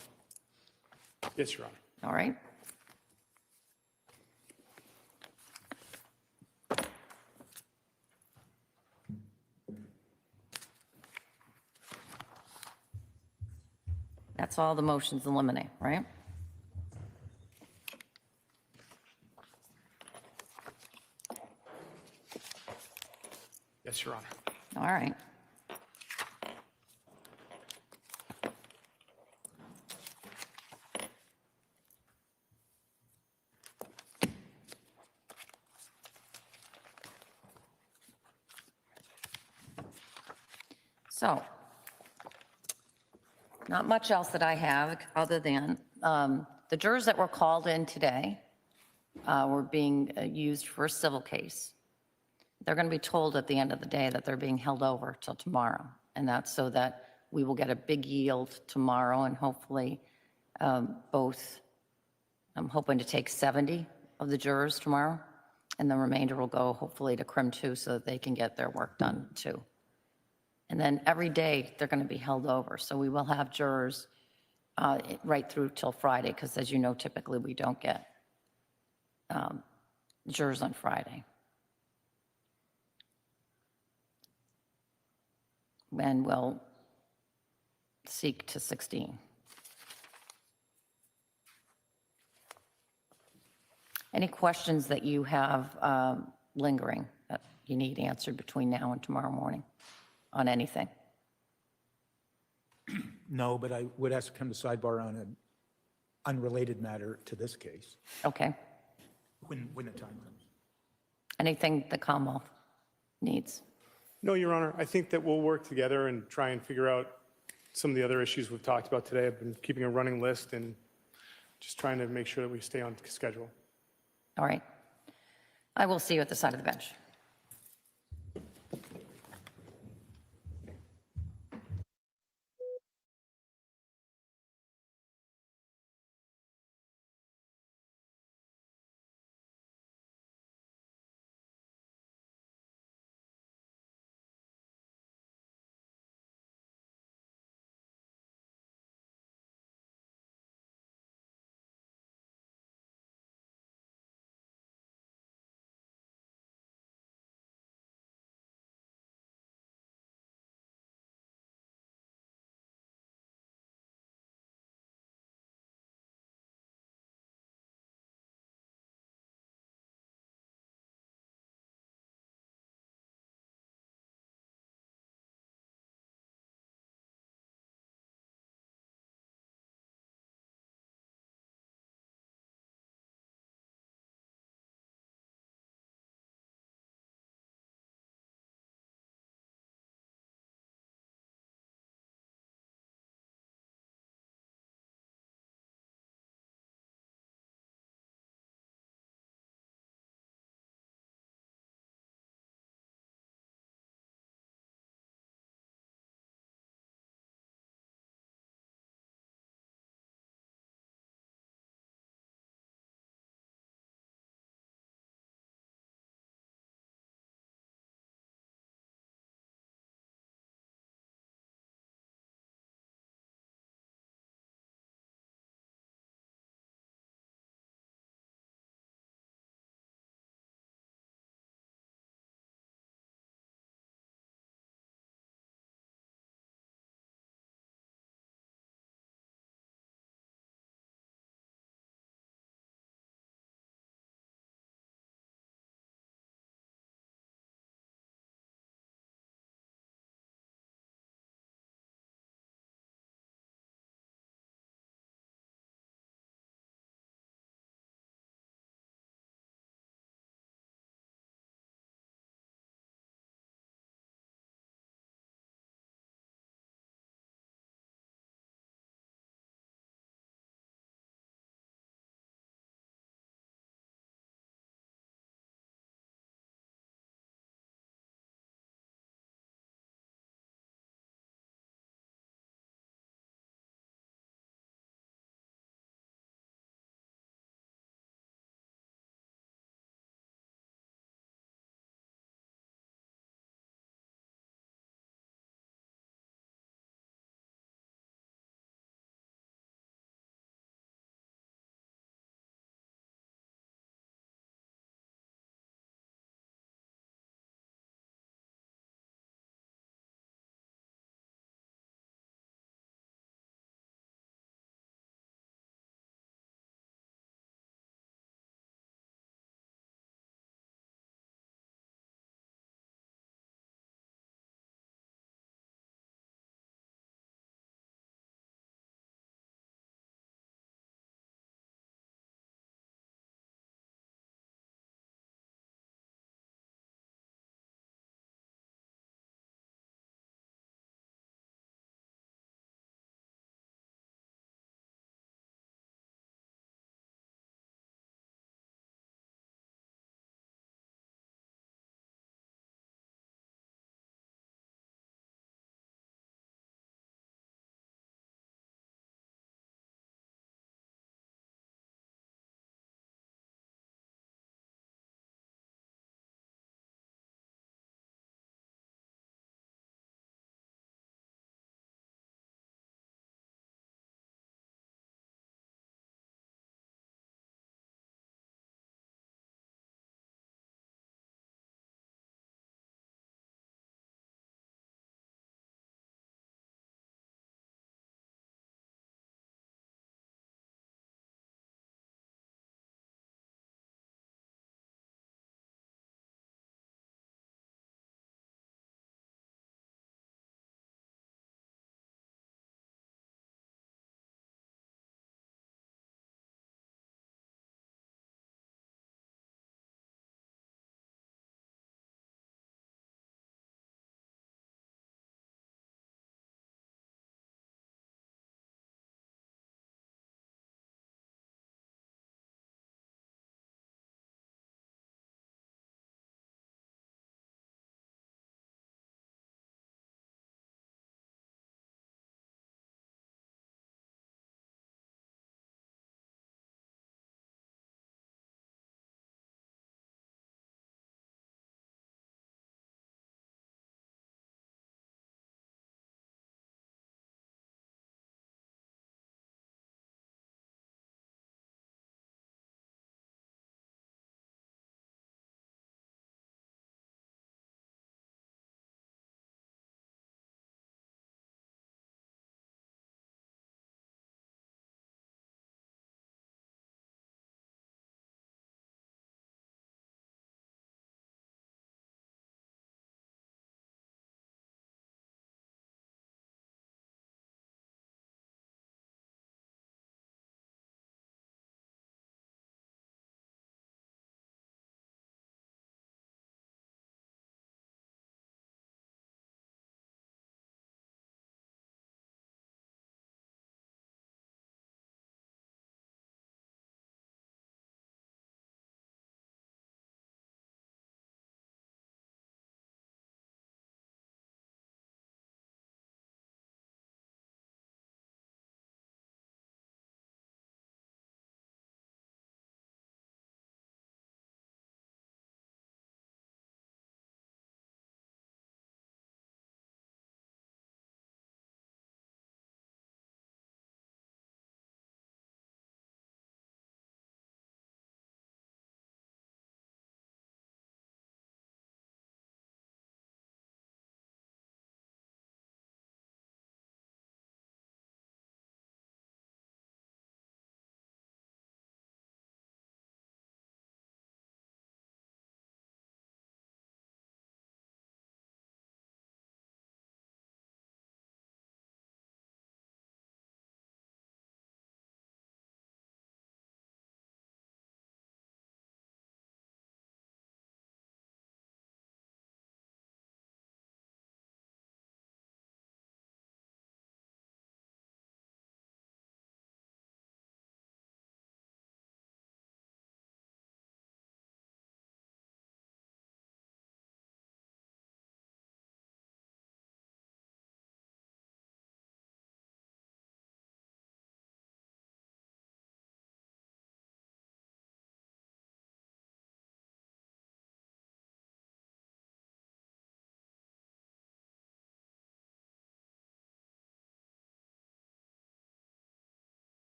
Yes, Your Honor. All right? That's all the motions eliminate, right? Yes, Your Honor. All right. So, not much else that I have other than the jurors that were called in today were being used for a civil case. They're going to be told at the end of the day that they're being held over till tomorrow. And that's so that we will get a big yield tomorrow and hopefully both, I'm hoping to take 70 of the jurors tomorrow and the remainder will go hopefully to Crim 2 so that they can get their work done too. And then every day they're going to be held over. So we will have jurors right through till Friday because as you know, typically we don't get jurors on Friday. And we'll seek to 16. Any questions that you have lingering that you need answered between now and tomorrow morning on anything? No, but I would ask to come to sidebar on an unrelated matter to this case, Okay. when the time comes. Anything the Commonwealth needs? No, Your Honor, I think that we'll work together and try and figure out some of the other issues we've talked about today. I've been keeping a running list and just trying to make sure that we stay on schedule. All right. I will see you at the side of the bench.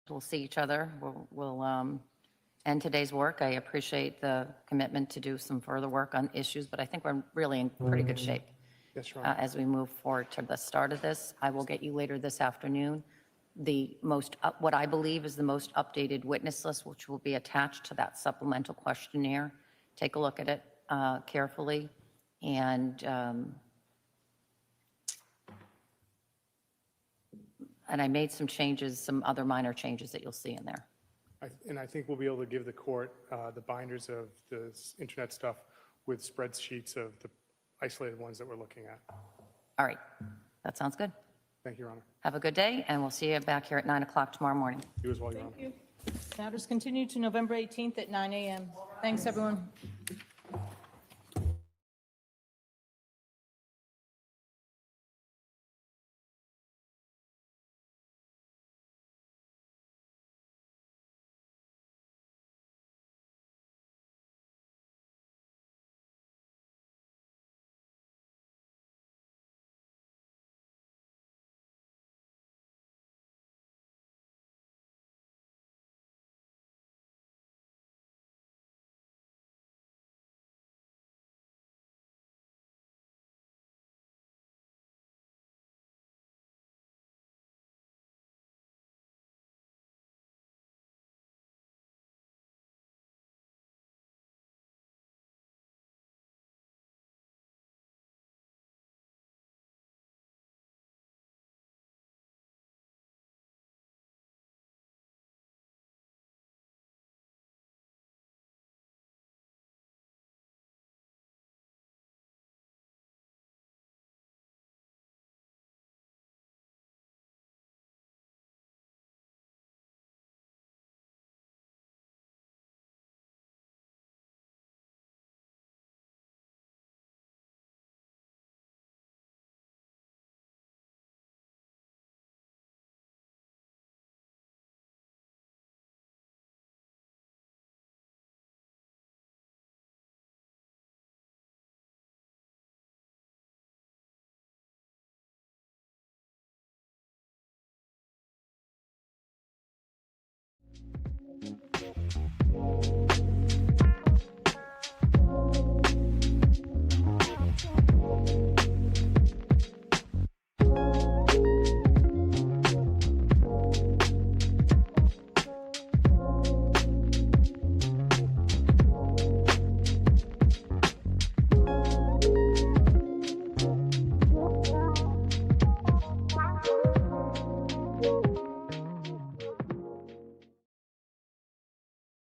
we'll see each other. We'll end today's work. I appreciate the commitment to do some further work on issues, but I think we're really in pretty good shape Yes, Your Honor. as we move forward to the start of this. I will get you later this afternoon what I believe is the most updated witness list, which will be attached to that supplemental questionnaire. Take a look at it carefully, and I made some changes, some other minor changes that you'll see in there. And I think we'll be able to give the court the binders of the internet stuff with spreadsheets of the isolated ones that we're looking at. All right, that sounds good. Thank you, Your Honor. Have a good day, and we'll see you back here at 9 o'clock tomorrow morning. You as well, Your Honor. Matters continue to November 18th at 9 a.m. Thanks, everyone.